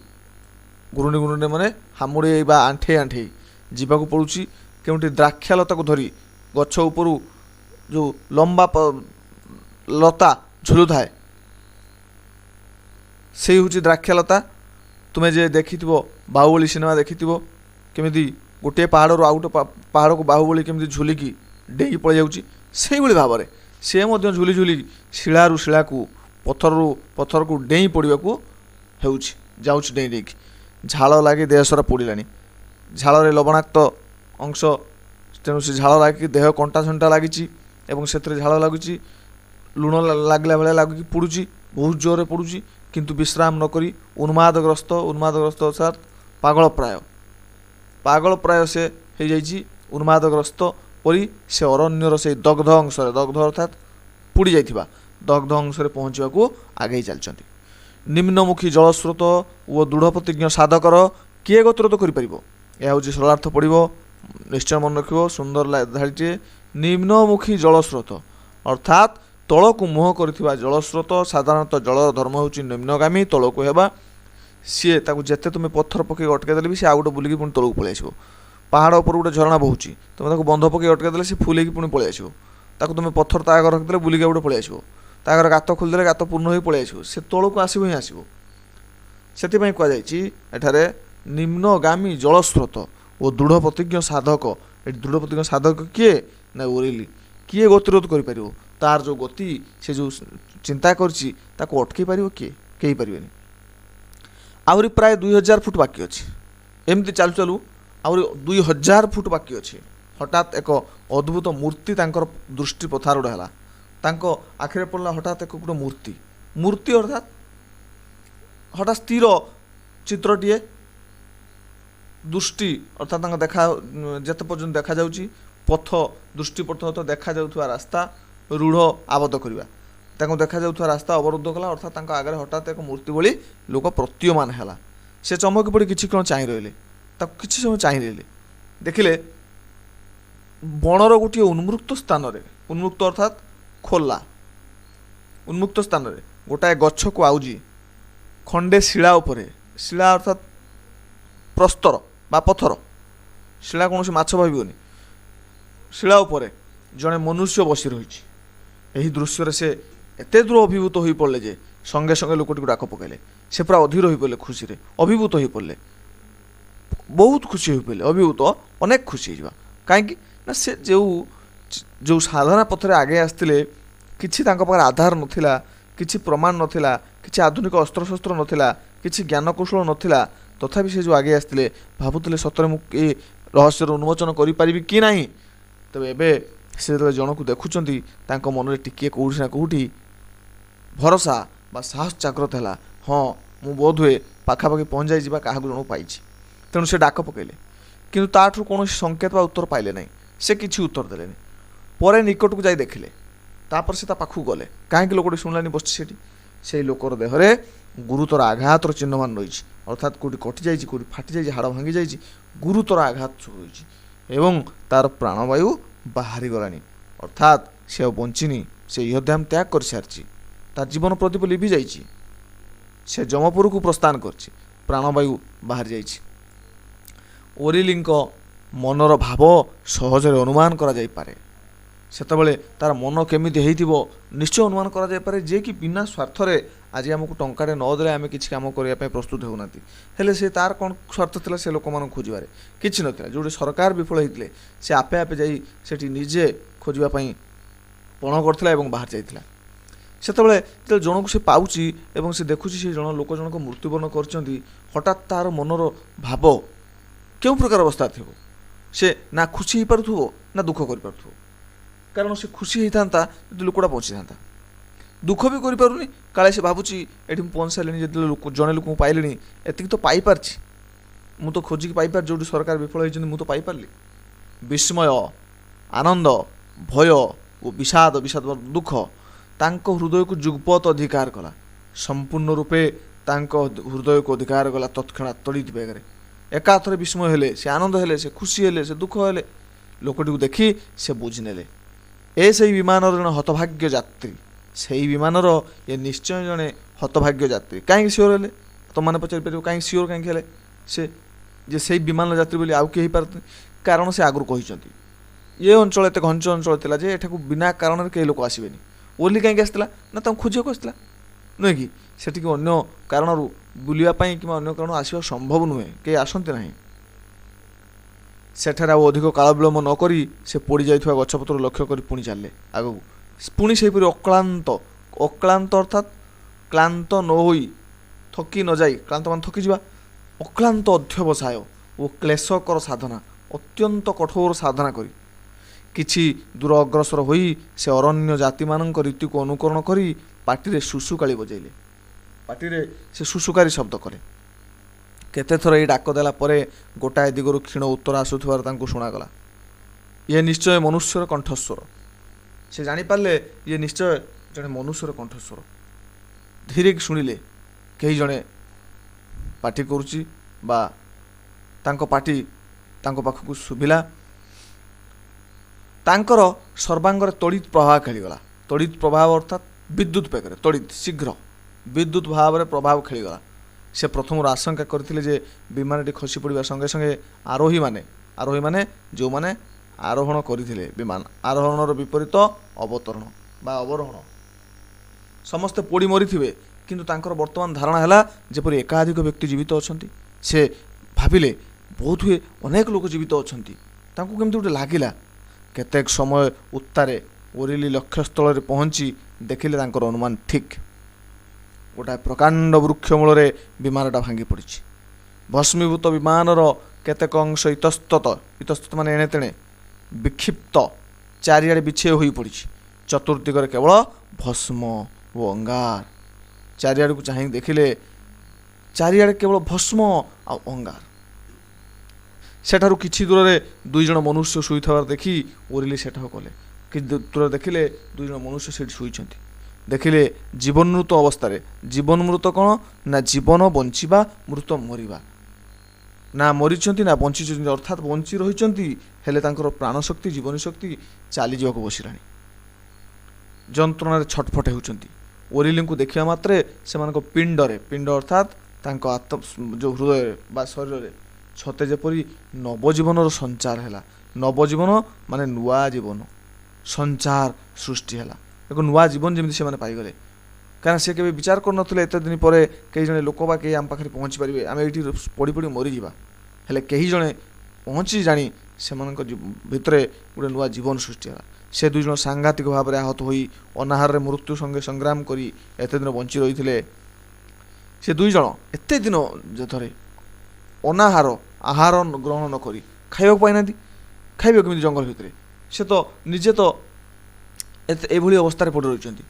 ଗୁରୁଣ୍ଡି ଗୁରୁଣ୍ଡି ମାନେ ହାମୁଡ଼େଇ ବା ଆଣ୍ଠେଇ ଆଣ୍ଠେଇ ଯିବାକୁ ପଡ଼ୁଛି। କେଉଁଠି ଦ୍ରାକ୍ଷାଲତାକୁ ଧରି ଗଛ ଉପରୁ ଯେଉଁ ଲମ୍ବା ଲତା ଝୁଲୁଥାଏ ସେଇ ହେଉଛି ଦ୍ରାକ୍ଷାଲତା। ତୁମେ ଯେ ଦେଖିଥିବ ବାହୁବଳୀ ସିନେମା ଦେଖିଥିବ, କେମିତି ଗୋଟିଏ ପାହାଡ଼ରୁ ଆଉ ଗୋଟେ ପାହାଡ଼କୁ ବାହୁବଳୀ କେମିତି ଝୁଲିକି ଡେଇଁକି ପଳେଇ ଯାଉଛି, ସେଇଭଳି ଭାବରେ ସେ ମଧ୍ୟ ଝୁଲି ଝୁଲି ଶିଳାରୁ ଶିଳାକୁ ପଥରରୁ ପଥରକୁ ଡେଇଁ ପଡ଼ିବାକୁ ଯାଉଛି ଡେଇଁ ଡେଇଁକି। ଝାଳ ଲାଗି ଦେହ ସାରା ପୋଡ଼ିଲାଣି, ଝାଳରେ ଲବଣାକ୍ତ ଅଂଶ, ତେଣୁ ସେ ଝାଳ ଲାଗିକି ଦେହ କଣ୍ଟା ଝଣ୍ଟା ଲାଗିଛି ଏବଂ ସେଥିରେ ଝାଳ ଲାଗୁଛି, ଲୁଣ ଲାଗିଲା ଭଳିଆ ଲାଗୁଛି, ପୋଡ଼ୁଛି, ବହୁତ ଜୋରରେ ପୋଡ଼ୁଛି। କିନ୍ତୁ ବିଶ୍ରାମ ନ କରି ଉନ୍ମାଦଗ୍ରସ୍ତ ଅର୍ଥାତ୍ ପାଗଳପ୍ରାୟ ସେ ହେଇଯାଇଛି। ଉନ୍ମାଦଗ୍ରସ୍ତ ପରି ସେ ଅରଣ୍ୟର ସେଇ ଦଗ୍ଧ ଅଂଶରେ, ଦଗ୍ଧ ଅର୍ଥାତ୍ ପୋଡ଼ି ଯାଇଥିବା ଦଗ୍ଧ ଅଂଶରେ ପହଞ୍ଚିବାକୁ ଆଗେଇ ଚାଲିଛନ୍ତି। ନିମ୍ନମୁଖୀ ଜଳସ୍ରୋତ ଓ ଦୃଢ଼ ପ୍ରତିଜ୍ଞ ସାଧକର କିଏ ଗତିରୋଧ କରିପାରିବ? ଏହା ହେଉଛି ସରଳାର୍ଥ ପଡ଼ିବ, ନିଶ୍ଚୟ ମନେ ରଖିବ। ସୁନ୍ଦର ଧାଡ଼ିଟିଏ। ନିମ୍ନମୁଖୀ ଜଳସ୍ରୋତ ଅର୍ଥାତ୍ ତଳକୁ ମୁହଁ କରିଥିବା ଜଳସ୍ରୋତ। ସାଧାରଣତଃ ଜଳର ଧର୍ମ ହେଉଛି ନିମ୍ନଗାମୀ, ତଳକୁ ହେବା। ସିଏ ତାକୁ ଯେତେ ତୁମେ ପଥର ପକାଇ ଅଟକାଇ ଦେଲେ ବି ସେ ଆଉ ଗୋଟେ ବୁଲିକି ପୁଣି ତଳକୁ ପଳେଇ ଆସିବ। ପାହାଡ଼ ଉପରୁ ଗୋଟେ ଝରଣା ବହୁଛି, ତୁମେ ତାକୁ ବନ୍ଧ ପକାଇ ଅଟକାଇ ଦେଲେ ସେ ଫୁଲ ହେଇକି ପୁଣି ପଳେଇ ଆସିବ। ତାକୁ ତୁମେ ପଥର ତା ଆଗରେ ରଖିଦେଲେ ବୁଲିକି ଆଉ ଗୋଟେ ପଳେଇ ଆସିବ। ତା ଆଗରେ ଗାତ ଖୋଲିଦେଲେ ଗାତ ପୂର୍ଣ୍ଣ ହୋଇ ପଳେଇ ଆସିବ। ସେ ତଳକୁ ଆସିବ ହିଁ ଆସିବ। ସେଥିପାଇଁ କୁହାଯାଇଛି ଏଠାରେ ନିମ୍ନଗାମୀ ଜଳସ୍ରୋତ ଓ ଦୃଢ଼ ପ୍ରତିଜ୍ଞ ସାଧକ। ଏଠି ଦୃଢ଼ ପ୍ରତିଜ୍ଞ ସାଧକ କିଏ? ନା ଓରେଲି। କିଏ ଗତିରୋଧ କରିପାରିବ? ତାର ଯେଉଁ ଗତି, ସେ ଯେଉଁ ଚିନ୍ତା କରିଛି, ତାକୁ ଅଟକାଇ ପାରିବ କିଏ? କେହି ପାରିବେନି। ଆହୁରି ପ୍ରାୟ 2000 ଫୁଟ ବାକି ଅଛି। ଏମିତି ଚାଲୁ ଚାଲୁ ଆହୁରି 2000 ଫୁଟ ବାକି ଅଛି। ହଠାତ୍ ଏକ ଅଦ୍ଭୁତ ମୂର୍ତ୍ତି ତାଙ୍କର ଦୃଷ୍ଟି ପଥାରୂଢ଼ ହେଲା। ତାଙ୍କ ଆଖିରେ ପଡ଼ିଲା ହଠାତ୍ ଗୋଟେ ମୂର୍ତ୍ତି ଅର୍ଥାତ୍ ହଠାତ୍ ସ୍ଥିର ଚିତ୍ରଟିଏ। ଦୃଷ୍ଟି ଅର୍ଥାତ୍ ତାଙ୍କ ଯେତେ ପର୍ଯ୍ୟନ୍ତ ଦେଖାଯାଉଛି ଦୃଷ୍ଟିପଥ ଦେଖାଯାଉଥିବା ରାସ୍ତା ରୂଢ଼ ଆବଦ୍ଧ କରିବା। ତାଙ୍କୁ ଦେଖାଯାଉଥିବା ରାସ୍ତା ଅବରୁଦ୍ଧ କଲା, ଅର୍ଥାତ୍ ତାଙ୍କ ଆଗରେ ହଠାତ୍ ଏକ ମୂର୍ତ୍ତି ଭଳି ଲୋକ ପ୍ରତୀୟମାନ ହେଲା। ସେ ଚମକି ପଡ଼ି କିଛି କ୍ଷଣ ଚାହିଁ ରହିଲେ। ତାକୁ କିଛି ସମୟ ଚାହିଁ ରହିଲେ। ଦେଖିଲେ ବଣର ଗୋଟିଏ ଉନ୍ମୁକ୍ତ ସ୍ଥାନରେ, ଉନ୍ମୁକ୍ତ ଅର୍ଥାତ୍ ଖୋଲା ଉନ୍ମୁକ୍ତ ସ୍ଥାନରେ ଗୋଟାଏ ଗଛକୁ ଆଉଜି ଖଣ୍ଡେ ଶିଳା ଉପରେ, ଶିଳା ଅର୍ଥାତ୍ ପ୍ରସ୍ତର ବା ପଥର, ଶିଳା କୌଣସି ମାଛ ଭାବିବନି, ଶିଳା ଉପରେ ଜଣେ ମନୁଷ୍ୟ ବସି ରହିଛି। ଏହି ଦୃଶ୍ୟରେ ସେ ଏତେ ଦୂର ଅଭିଭୂତ ହୋଇପଡ଼ିଲେ ଯେ ସଙ୍ଗେ ସଙ୍ଗେ ଲୋକଟିକୁ ଡାକ ପକାଇଲେ। ସେ ପୁରା ଅଧୀର ହୋଇପଡ଼ିଲେ, ଖୁସିରେ ଅଭିଭୂତ ହୋଇପଡ଼ିଲେ, ବହୁତ ଖୁସି ହୋଇପଡ଼ିଲେ। ଅଭିଭୂତ ଅନେକ ଖୁସି ହେଇଯିବା କାହିଁକି ନା ସେ ଯେଉଁ ସାଧନା ପଥରେ ଆଗେଇ ଆସିଥିଲେ, କିଛି ତାଙ୍କ ପାଖରେ ଆଧାର ନଥିଲା, କିଛି ପ୍ରମାଣ ନଥିଲା, କିଛି ଆଧୁନିକ ଅସ୍ତ୍ରଶସ୍ତ୍ର ନଥିଲା, କିଛି ଜ୍ଞାନକୌଶଳ ନଥିଲା। ତଥାପି ସେ ଯେଉଁ ଆଗେଇ ଆସିଥିଲେ ଭାବୁଥିଲେ ସତରେ ମୁଁ ଏ ରହସ୍ୟର ଉନ୍ମୋଚନ କରିପାରିବି କି ନାହିଁ। ତେବେ ଏବେ ସେ ଯେତେବେଳେ ଜଣକୁ ଦେଖୁଛନ୍ତି ତାଙ୍କ ମନରେ ଟିକିଏ କେଉଁଠି ନା କେଉଁଠି ଭରସା ବା ସାହସ ଜାଗ୍ରତ ହେଲା। ହଁ, ମୁଁ ବୋଧହୁଏ ପାଖାପାଖି ପହଞ୍ଚାଇ ଯିବା କାହାକୁ ଜଣକୁ ପାଇଛି। ତେଣୁ ସେ ଡାକ ପକାଇଲେ, କିନ୍ତୁ ତାଠାରୁ କୌଣସି ସଂକେତ ବା ଉତ୍ତର ପାଇଲେ ନାହିଁ। ସେ କିଛି ଉତ୍ତର ଦେଲେନି। ପରେ ନିକଟକୁ ଯାଇ ଦେଖିଲେ, ତାପରେ ସେ ତା ପାଖକୁ ଗଲେ। କାହିଁକି ଲୋକଟି ଶୁଣିଲାନି ବସିଛି ସେଠି? ସେଇ ଲୋକର ଦେହରେ ଗୁରୁତର ଆଘାତର ଚିହ୍ନମାନ ରହିଛି, ଅର୍ଥାତ୍ କେଉଁଠି କଟିଯାଇଛି, କେଉଁଠି ଫାଟିଯାଇଛି, ହାଡ଼ ଭାଙ୍ଗି ଯାଇଛି, ଗୁରୁତର ଆଘାତ ରହିଛି ଏବଂ ତାର ପ୍ରାଣବାୟୁ ବାହାରିଗଲାଣି। ଅର୍ଥାତ୍ ସେ ଆଉ ବଞ୍ଚିନି, ସେ ଇହଧାମ ତ୍ୟାଗ କରିସାରିଛି, ତା ଜୀବନ ପ୍ରଦୀପ ଲିଭି ଯାଇଛି, ସେ ଯମପୁରକୁ ପ୍ରସ୍ଥାନ କରିଛି, ପ୍ରାଣବାୟୁ ବାହାରି ଯାଇଛି। ଓରିଲିଙ୍କ ମନର ଭାବ ସହଜରେ ଅନୁମାନ କରାଯାଇପାରେ। ସେତେବେଳେ ତାର ମନ କେମିତି ହେଇଥିବ ନିଶ୍ଚୟ ଅନୁମାନ କରାଯାଇପାରେ, ଯିଏକି ବିନା ସ୍ୱାର୍ଥରେ ଆଜି ଆମକୁ ଟଙ୍କାଟେ ନ ଦେଲେ ଆମେ କିଛି କାମ କରିବା ପାଇଁ ପ୍ରସ୍ତୁତ ହେଉନାହାନ୍ତି। ହେଲେ ସେ ତାର କ'ଣ ସ୍ୱାର୍ଥ ଥିଲା ସେ ଲୋକମାନଙ୍କୁ ଖୋଜିବାରେ? କିଛି ନଥିଲା। ଯେଉଁଠି ସରକାର ବିଫଳ ହେଇଥିଲେ ସେ ଆପେ ଆପେ ଯାଇ ସେଠି ନିଜେ ଖୋଜିବା ପାଇଁ ପଣ କରିଥିଲା ଏବଂ ବାହାରି ଯାଇଥିଲା। ସେତେବେଳେ ଯେତେବେଳେ ଜଣକୁ ସେ ପାଉଛି ଏବଂ ସେ ଦେଖୁଛି ସେ ଲୋକ ଜଣକ ମୃତ୍ୟୁବରଣ କରିଛନ୍ତି, ହଠାତ୍ ତାର ମନର ଭାବ କେଉଁ ପ୍ରକାର ଅବସ୍ଥା ଥିବ? ସେ ନା ଖୁସି ହେଇପାରୁଥିବ ନା ଦୁଃଖ କରିପାରୁଥିବ। କାରଣ ସେ ଖୁସି ହେଇଥାନ୍ତା ଯଦି ଲୋକଟା ବଞ୍ଚିଥାନ୍ତା, ଦୁଃଖ ବି କରିପାରୁନି। କାଳେ ସେ ଭାବୁଛି ଏଠି ମୁଁ ପହଞ୍ଚି ସାରିଲିଣି, ଯେତେବେଳେ ଜଣେ ଲୋକଙ୍କୁ ପାଇଲିଣି, ଏତିକି ତ ପାଇପାରିଛି, ମୁଁ ତ ଖୋଜିକି ପାଇପାରି, ଯେଉଁଠି ସରକାର ବିଫଳ ହେଇଛନ୍ତି ମୁଁ ତ ପାଇପାରିଲି। ବିସ୍ମୟ, ଆନନ୍ଦ, ଭୟ ଓ ବିଷାଦ ଦୁଃଖ ତାଙ୍କ ହୃଦୟକୁ ଯୁଗପତ୍ ଅଧିକାର କଲା। ସମ୍ପୂର୍ଣ୍ଣ ରୂପେ ତାଙ୍କ ହୃଦୟକୁ ଅଧିକାର କଲା ତତ୍କ୍ଷଣାତ୍ ତଡ଼ିତ୍ ବେଗରେ। ଏକାଥରେ ବିସ୍ମୟ ହେଲେ, ସେ ଆନନ୍ଦ ହେଲେ, ସେ ଖୁସି ହେଲେ, ସେ ଦୁଃଖ ହେଲେ। ଲୋକଟିକୁ ଦେଖି ସେ ବୁଝିନେଲେ ସେଇ ବିମାନର ଜଣେ ହତଭାଗ୍ୟ ଯାତ୍ରୀ। ସେଇ ବିମାନର ନିଶ୍ଚୟ ଜଣେ ହତଭାଗ୍ୟ ଯାତ୍ରୀ। କାହିଁକି ସିଓର ହେଲେ? ତୁମମାନେ ପଚାରିପାରିବ, କାହିଁକି ସିଓର କାହିଁକି ହେଲେ? ସେ ଯେ ସେଇ ବିମାନ ଯାତ୍ରୀ ବୋଲି ଆଉ କେହି ହେଇପାରନ୍ତି, କାରଣ ସେ ଆଗରୁ କହିଛନ୍ତି ଏ ଅଞ୍ଚଳ ଏତେ ଘଞ୍ଚ ଅଞ୍ଚଳ ଥିଲା ଯେ ଏଠାକୁ ବିନା କାରଣରେ କେହି ଲୋକ ଆସିବେନି। ଓଲି କାହିଁକି ଆସିଥିଲା ନା ତାଙ୍କୁ ଖୋଜିବାକୁ ଆସିଥିଲା, ନୁହେଁ କି? ସେଠିକି ଅନ୍ୟ କାରଣରୁ ବୁଲିବା ପାଇଁ କିମ୍ବା ଅନ୍ୟ କାରଣରୁ ଆସିବା ସମ୍ଭବ ନୁହେଁ, କେହି ଆସନ୍ତି ନାହିଁ। ସେଠାରେ ଆଉ ଅଧିକ କାଳ ବିଳମ୍ବ ନ କରି ସେ ପୋଡ଼ିଯାଇଥିବା ଗଛପତ୍ର ଲକ୍ଷ୍ୟ କରି ପୁଣି ଚାଲିଲେ ଆଗକୁ। ପୁଣି ସେହିପରି ଅକ୍ଳାନ୍ତ ଅର୍ଥାତ୍ କ୍ଳାନ୍ତ ନ ହୋଇ, ଥକି ନ ଯାଇ, କ୍ଳାନ୍ତ ମାନେ ଥକିଯିବା, ଅକ୍ଳାନ୍ତ ଅଧ୍ୟବସାୟ ଓ କ୍ଲେଶକର ସାଧନା, ଅତ୍ୟନ୍ତ କଠୋର ସାଧନା କରି କିଛି ଦୂର ଅଗ୍ରସର ହୋଇ ସେ ଅରଣ୍ୟ ଜାତିମାନଙ୍କ ରୀତିକୁ ଅନୁକରଣ କରି ପାଟିରେ ଶୁଶୁକାଳି ବଜାଇଲେ। ପାଟିରେ ସେ ଶୁଶୁକାରୀ ଶବ୍ଦ କଲେ। କେତେଥର ଏଇ ଡାକ ଦେଲା ପରେ ଗୋଟାଏ ଦିଗରୁ କ୍ଷୀଣ ଉତ୍ତର ଆସୁଥିବାର ତାଙ୍କୁ ଶୁଣାଗଲା। ଇଏ ନିଶ୍ଚୟ ମନୁଷ୍ୟର କଣ୍ଠସ୍ୱର। ସେ ଜାଣିପାରିଲେ ଇଏ ନିଶ୍ଚୟ ଜଣେ ମନୁଷ୍ୟର କଣ୍ଠସ୍ୱର। ଧୀରେ କି ଶୁଣିଲେ କେହି ଜଣେ ପାଟି କରୁଛି ବା ତାଙ୍କ ପାଟି ତାଙ୍କ ପାଖକୁ ଶୁଭିଲା। ତାଙ୍କର ସର୍ବାଙ୍ଗରେ ତଡ଼ିତ୍ ପ୍ରଭାବ ଖେଳିଗଲା। ତଡ଼ିତ୍ ପ୍ରଭାବ ଅର୍ଥାତ୍ ବିଦ୍ୟୁତ୍ ବେଗରେ, ତଡ଼ିତ୍ ଶୀଘ୍ର ବିଦ୍ୟୁତ୍ ଭାବରେ ପ୍ରଭାବ ଖେଳିଗଲା। ସେ ପ୍ରଥମରୁ ଆଶଙ୍କା କରିଥିଲେ ଯେ ବିମାନଟି ଖସି ପଡ଼ିବା ସଙ୍ଗେ ସଙ୍ଗେ ଆରୋହୀମାନେ ଯେଉଁମାନେ ଆରୋହଣ କରିଥିଲେ ବିମାନ, ଆରୋହଣର ବିପରୀତ ଅବତରଣ ବା ଅବରୋହଣ, ସମସ୍ତେ ପୋଡ଼ି ମରିଥିବେ। କିନ୍ତୁ ତାଙ୍କର ବର୍ତ୍ତମାନ ଧାରଣା ହେଲା ଯେପରି ଏକାଧିକ ବ୍ୟକ୍ତି ଜୀବିତ ଅଛନ୍ତି। ସେ ଭାବିଲେ ବୋଧହୁଏ ଅନେକ ଲୋକ ଜୀବିତ ଅଛନ୍ତି। ତାଙ୍କୁ କେମିତି ଗୋଟେ ଲାଗିଲା। କେତେକ ସମୟ ଉତ୍ତାରେ ଓରିଲି ଲକ୍ଷ୍ୟସ୍ଥଳରେ ପହଞ୍ଚି ଦେଖିଲେ ତାଙ୍କର ଅନୁମାନ ଠିକ୍। ଗୋଟାଏ ପ୍ରକାଣ୍ଡ ବୃକ୍ଷ ମୂଳରେ ବିମାନଟା ଭାଙ୍ଗି ପଡ଼ିଛି। ଭସ୍ମୀଭୂତ ବିମାନର କେତେକ ଅଂଶ ଇତସ୍ତତ ମାନେ ଏଣେ ତେଣେ ବିକ୍ଷିପ୍ତ ଚାରିଆଡ଼େ ବିଛେଇ ହୋଇ ପଡ଼ିଛି। ଚତୁର୍ଦିଗରେ କେବଳ ଭସ୍ମ ଓ ଅଙ୍ଗାର। ଚାରିଆଡ଼କୁ ଚାହିଁ ଦେଖିଲେ ଚାରିଆଡ଼େ କେବଳ ଭସ୍ମ ଆଉ ଅଙ୍ଗାର। ସେଠାରୁ କିଛି ଦୂରରେ ଦୁଇ ଜଣ ମନୁଷ୍ୟ ଶୋଇଥିବାର ଦେଖି ଓରିଲି ସେଠାକୁ ଗଲେ। କିଛି ଦୂରରେ ଦେଖିଲେ ଦୁଇ ଜଣ ମନୁଷ୍ୟ ସେଠି ଶୋଇଛନ୍ତି। ଦେଖିଲେ ଜୀବନମୃତ ଅବସ୍ଥାରେ। ଜୀବନମୃତ କ'ଣ ନା ଜୀବନ ବଞ୍ଚିବା, ମୃତ ମରିବା। ନା ମରିଛନ୍ତି ନା ବଞ୍ଚିଛନ୍ତି, ଅର୍ଥାତ୍ ବଞ୍ଚି ରହିଛନ୍ତି ହେଲେ ତାଙ୍କର ପ୍ରାଣଶକ୍ତି, ଜୀବନୀ ଶକ୍ତି ଚାଲିଯିବାକୁ ବସିଲାଣି। ଯନ୍ତ୍ରଣାରେ ଛଟଫଟ ହେଉଛନ୍ତି। ଓରିଲିଙ୍କୁ ଦେଖିବା ମାତ୍ରେ ସେମାନଙ୍କ ପିଣ୍ଡ ଅର୍ଥାତ୍ ତାଙ୍କ ଯେଉଁ ହୃଦୟରେ ବା ଶରୀରରେ ସତେ ଯେପରି ନବଜୀବନର ସଞ୍ଚାର ହେଲା। ନବଜୀବନ ମାନେ ନୂଆ ଜୀବନ ସଞ୍ଚାର ସୃଷ୍ଟି ହେଲା। ଏକ ନୂଆ ଜୀବନ ଯେମିତି ସେମାନେ ପାଇଗଲେ। କାରଣ ସେ କେବେ ବିଚାର କରୁନଥିଲେ ଏତେ ଦିନ ପରେ କେହି ଜଣେ ଲୋକ ବା କେହି ଆମ ପାଖରେ ପହଞ୍ଚି ପାରିବେ, ଆମେ ଏଇଠି ପଡ଼ି ପଡ଼ି ମରିଯିବା। ହେଲେ କେହି ଜଣେ ପହଞ୍ଚି ଜାଣି ସେମାନଙ୍କ ଭିତରେ ଗୋଟେ ନୂଆ ଜୀବନ ସୃଷ୍ଟି ହେଲା। ସେ ଦୁଇ ଜଣ ସାଂଘାତିକ ଭାବରେ ଆହତ ହୋଇ ଅନାହାରରେ ମୃତ୍ୟୁ ସଙ୍ଗେ ସଂଗ୍ରାମ କରି ଏତେ ଦିନ ବଞ୍ଚି ରହିଥିଲେ। ସେ ଦୁଇ ଜଣ ଏତେ ଦିନ ଧରେ ଆହାର ଗ୍ରହଣ ନ କରି ଖାଇବାକୁ ପାଇନାହାନ୍ତି। ଖାଇବେ କେମିତି ଜଙ୍ଗଲ ଭିତରେ? ସେ ତ ନିଜେ ତ ଏଭଳି ଅବସ୍ଥାରେ ପଡ଼ି ରହିଛନ୍ତି,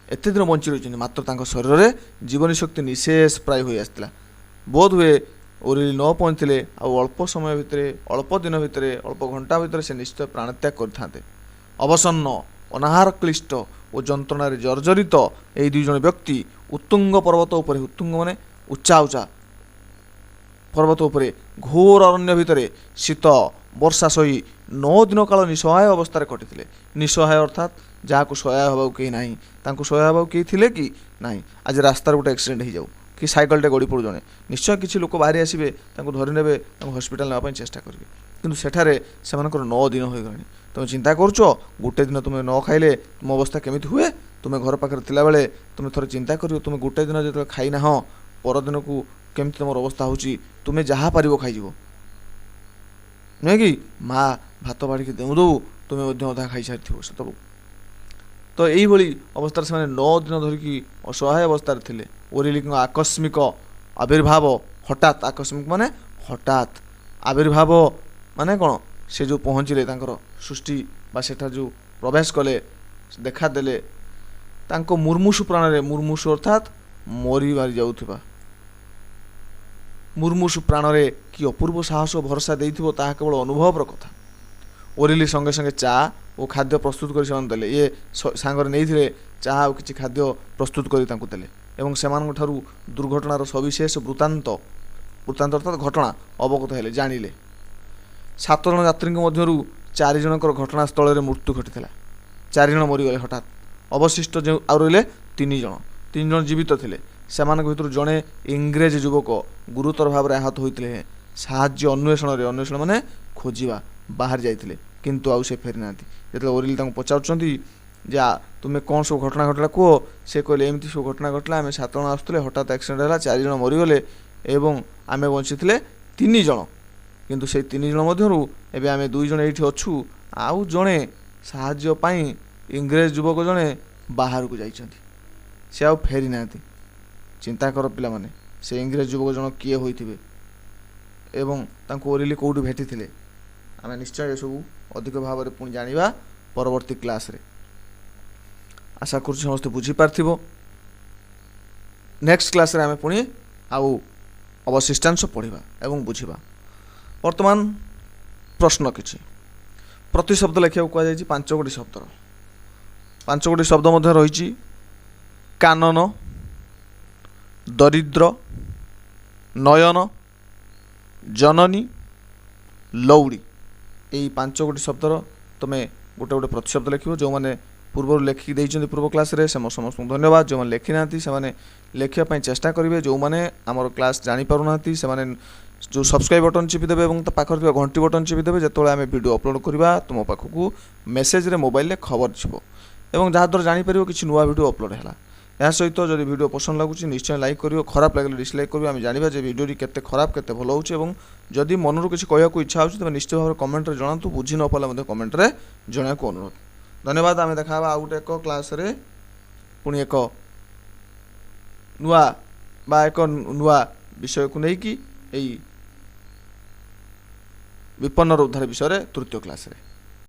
ଏତେ ଦିନ ବଞ୍ଚି ରହିଛନ୍ତି, ମାତ୍ର ତାଙ୍କ ଶରୀରରେ ଜୀବନୀ ଶକ୍ତି ନିଶେଷ ପ୍ରାୟ ହୋଇ ଆସିଥିଲା। ବୋଧ ହୁଏ ଓରିଲି ନ ପହଞ୍ଚିଥିଲେ ଆଉ ଅଳ୍ପ ସମୟ ଭିତରେ, ଅଳ୍ପ ଦିନ ଭିତରେ, ଅଳ୍ପ ଘଣ୍ଟା ଭିତରେ ସେ ନିଶ୍ଚୟ ପ୍ରାଣତ୍ୟାଗ କରିଥାନ୍ତେ। ଅବସନ୍ନ, ଅନାହାର କ୍ଳିଷ୍ଟ ଓ ଯନ୍ତ୍ରଣାରେ ଜର୍ଜରିତ ଏହି ଦୁଇ ଜଣ ବ୍ୟକ୍ତି ଉତ୍ତୁଙ୍ଗ ପର୍ବତ ଉପରେ, ଉତ୍ତୁଙ୍ଗ ମାନେ ଉଚ୍ଚା ପର୍ବତ ଉପରେ ଘୋର ଅରଣ୍ୟ ଭିତରେ ଶୀତ ବର୍ଷା ସହି 9 ଦିନ କାଳ ନିଃସହାୟ ଅବସ୍ଥାରେ କଟିଥିଲେ। ନିଃସହାୟ ଅର୍ଥାତ୍ ଯାହାକୁ ସହାୟ ହେବାକୁ କେହି ନାହିଁ। ତାଙ୍କୁ ସହାୟ ହେବାକୁ କେହି ଥିଲେ କି ନାହିଁ? ଆଜି ରାସ୍ତାରେ ଗୋଟେ ଆକ୍ସିଡେଣ୍ଟ ହେଇଯାଉ କି ସାଇକେଲଟେ ଗଡ଼ି ପଡ଼ୁ ଜଣେ, ନିଶ୍ଚୟ କିଛି ଲୋକ ବାହାରି ଆସିବେ, ତାଙ୍କୁ ଧରି ନେବେ, ତାଙ୍କୁ ହସ୍ପିଟାଲ ନେବା ପାଇଁ ଚେଷ୍ଟା କରିବେ। କିନ୍ତୁ ସେଠାରେ ସେମାନଙ୍କର 9 ଦିନ ହୋଇଗଲାଣି। ତୁମେ ଚିନ୍ତା କରୁଛ ଗୋଟେ ଦିନ ତୁମେ ନ ଖାଇଲେ ତୁମ ଅବସ୍ଥା କେମିତି ହୁଏ? ତୁମେ ଘର ପାଖରେ ଥିଲାବେଳେ ତୁମେ ଥରେ ଚିନ୍ତା କରିବ, ତୁମେ ଗୋଟେ ଦିନ ଯେତେବେଳେ ଖାଇନାହଁ ପରଦିନକୁ କେମିତି ତୁମର ଅବସ୍ଥା ହେଉଛି। ତୁମେ ଯାହା ପାରିବ ଖାଇଯିବ, ନୁହେଁ କି? ମା ଭାତ ବାଢ଼ିକି ଦେଉ ତୁମେ ମଧ୍ୟ ଅଧା ଖାଇସାରିଥିବ ସେତେବେଳକୁ। ତ ଏଇଭଳି ଅବସ୍ଥାରେ ସେମାନେ 9 ଦିନ ଧରିକି ଅସହାୟ ଅବସ୍ଥାରେ ଥିଲେ। ଓରିଲିଙ୍କ ଆକସ୍ମିକ ଆବିର୍ଭାବ, ହଠାତ୍, ଆକସ୍ମିକ ମାନେ ହଠାତ୍, ଆବିର୍ଭାବ ମାନେ କ'ଣ? ସେ ଯେଉଁ ପହଞ୍ଚିଲେ ତାଙ୍କର ସୃଷ୍ଟି ବା ସେଠାରେ ଯେଉଁ ପ୍ରବେଶ କଲେ, ଦେଖାଦେଲେ, ତାଙ୍କ ମୁର୍ମୁଷୁ ପ୍ରାଣରେ, ମୁର୍ମୁଷୁ ଅର୍ଥାତ୍ ମରିବାରି ଯାଉଥିବା, ମୁର୍ମୁଷୁ ପ୍ରାଣରେ କି ଅପୂର୍ବ ସାହସ ଭରସା ଦେଇଥିବ ତାହା କେବଳ ଅନୁଭବର କଥା। ଓରିଲି ସଙ୍ଗେ ସଙ୍ଗେ ଚା ଓ ଖାଦ୍ୟ ପ୍ରସ୍ତୁତ କରି ସେମାନେ ଦେଲେ। ଇଏ ସାଙ୍ଗରେ ନେଇଥିଲେ ଚାହା ଆଉ କିଛି ଖାଦ୍ୟ ପ୍ରସ୍ତୁତ କରି ତାଙ୍କୁ ଦେଲେ ଏବଂ ସେମାନଙ୍କ ଠାରୁ ଦୁର୍ଘଟଣାର ସବିଶେଷ ବୃତ୍ତାନ୍ତ ଅର୍ଥାତ୍ ଘଟଣା ଅବଗତ ହେଲେ, ଜାଣିଲେ। 7 ଜଣ ଯାତ୍ରୀଙ୍କ ମଧ୍ୟରୁ 4 ଜଣଙ୍କର ଘଟଣାସ୍ଥଳରେ ମୃତ୍ୟୁ ଘଟିଥିଲା। 4 ଜଣ ମରିଗଲେ ହଠାତ୍। ଅବଶିଷ୍ଟ ଯେଉଁ ଆଉ ରହିଲେ 3 ଜଣ ଜୀବିତ ଥିଲେ। ସେମାନଙ୍କ ଭିତରୁ ଜଣେ ଇଂରେଜ ଯୁବକ ଗୁରୁତର ଭାବରେ ଆହତ ହୋଇଥିଲେ। ସାହାଯ୍ୟ ଅନ୍ୱେଷଣ ମାନେ ଖୋଜିବା ବାହାରି ଯାଇଥିଲେ, କିନ୍ତୁ ଆଉ ସେ ଫେରି ନାହାନ୍ତି। ଯେତେବେଳେ ଓରିଲି ତାଙ୍କୁ ପଚାରୁଛନ୍ତି ଯେ ତୁମେ କ'ଣ ସବୁ ଘଟଣା ଘଟିଲା କୁହ, ସେ କହିଲେ ଏମିତି ସବୁ ଘଟଣା ଘଟିଲା, ଆମେ 7 ଜଣ ଆସୁଥିଲେ, ହଠାତ୍ ଆକ୍ସିଡେଣ୍ଟ ହେଲା, 4 ଜଣ ମରିଗଲେ ଏବଂ ଆମେ ବଞ୍ଚିଥିଲେ 3 ଜଣ। କିନ୍ତୁ ସେଇ 3 ଜଣ ମଧ୍ୟରୁ ଏବେ ଆମେ 2 ଜଣ ଏଇଠି ଅଛୁ, ଆଉ ଜଣେ ସାହାଯ୍ୟ ପାଇଁ ଇଂରେଜ ଯୁବକ ଜଣେ ବାହାରକୁ ଯାଇଛନ୍ତି, ସେ ଆଉ ଫେରି ନାହାନ୍ତି। ଚିନ୍ତା କର ପିଲାମାନେ, ସେ ଇଂରେଜ ଯୁବକ ଜଣ କିଏ ହୋଇଥିବେ ଏବଂ ତାଙ୍କୁ ଓରିଲି କେଉଁଠି ଭେଟିଥିଲେ। ଆମେ ନିଶ୍ଚୟ ଏସବୁ ଅଧିକ ଭାବରେ ପୁଣି ଜାଣିବା ପରବର୍ତ୍ତୀ କ୍ଲାସ୍ରେ। ଆଶା କରୁଛି ସମସ୍ତେ ବୁଝିପାରିଥିବ। ନେକ୍ସଟ କ୍ଲାସ୍ରେ ଆମେ ପୁଣି ଆଉ ଅବଶିଷ୍ଟାଂଶ ପଢ଼ିବା ଏବଂ ବୁଝିବା। ବର୍ତ୍ତମାନ ପ୍ରଶ୍ନ କିଛି। ପ୍ରତିଶବ୍ଦ ଲେଖିବାକୁ କୁହାଯାଇଛି 5 ଗୋଟି ଶବ୍ଦର। 5 ଗୋଟି ଶବ୍ଦ ମଧ୍ୟ ରହିଛି କାନନ, ଦରିଦ୍ର, ନୟନ, ଜନନୀ, ଲଉଡ଼ି। ଏଇ 5 ଗୋଟି ଶବ୍ଦର ତୁମେ ଗୋଟେ ଗୋଟେ ପ୍ରତିଶବ୍ଦ ଲେଖିବ। ଯେଉଁମାନେ ପୂର୍ବରୁ ଲେଖିକି ଦେଇଛନ୍ତି ପୂର୍ବ କ୍ଲାସ୍ରେ ସମସ୍ତଙ୍କୁ ଧନ୍ୟବାଦ। ଯେଉଁମାନେ ଲେଖି ନାହାନ୍ତି ସେମାନେ ଲେଖିବା ପାଇଁ ଚେଷ୍ଟା କରିବେ। ଯେଉଁମାନେ ଆମର କ୍ଲାସ୍ ଜାଣିପାରୁନାହାନ୍ତି ସେମାନେ ଯେଉଁ ସବସ୍କ୍ରାଇବ୍ ବଟନ୍ ଚିପିଦେବେ ଏବଂ ତା ପାଖରେ ଥିବା ଘଣ୍ଟି ବଟନ୍ ଚିପିଦେବେ। ଯେତେବେଳେ ଆମେ ଭିଡ଼ିଓ ଅପଲୋଡ଼ କରିବା ତୁମ ପାଖକୁ ମେସେଜରେ ମୋବାଇଲରେ ଖବର ଯିବ ଏବଂ ଯାହାଦ୍ୱାରା ଜାଣିପାରିବ କିଛି ନୂଆ ଭିଡ଼ିଓ ଅପଲୋଡ଼ ହେଲା। ଏହା ସହିତ ଯଦି ଭିଡ଼ିଓ ପସନ୍ଦ ଲାଗୁଛି ନିଶ୍ଚୟ ଲାଇକ୍ କରିବ, ଖରାପ ଲାଗିଲେ ଡିସଲାଇକ୍ କରିବ। ଆମେ ଜାଣିବା ଯେ ଭିଡ଼ିଓଟି କେତେ ଖରାପ କେତେ ଭଲ ହେଉଛି ଏବଂ ଯଦି ମନରୁ କିଛି କହିବାକୁ ଇଚ୍ଛା ହେଉଛି ତେବେ ନିଶ୍ଚିତ ଭାବରେ କମେଣ୍ଟରେ ଜଣାନ୍ତୁ। ବୁଝି ନ ପାରିଲେ ମଧ୍ୟ କମେଣ୍ଟରେ ଜଣାଇବାକୁ ଅନୁରୋଧ। ଧନ୍ୟବାଦ। ଆମେ ଦେଖା ହେବା ଆଉ ଗୋଟେ ଏକ କ୍ଲାସ୍ରେ ପୁଣି ଏକ ନୂଆ ବିଷୟକୁ ନେଇକି ଏଇ ବିପନ୍ନର ଉଦ୍ଧାର ବିଷୟରେ ତୃତୀୟ କ୍ଲାସ୍ରେ।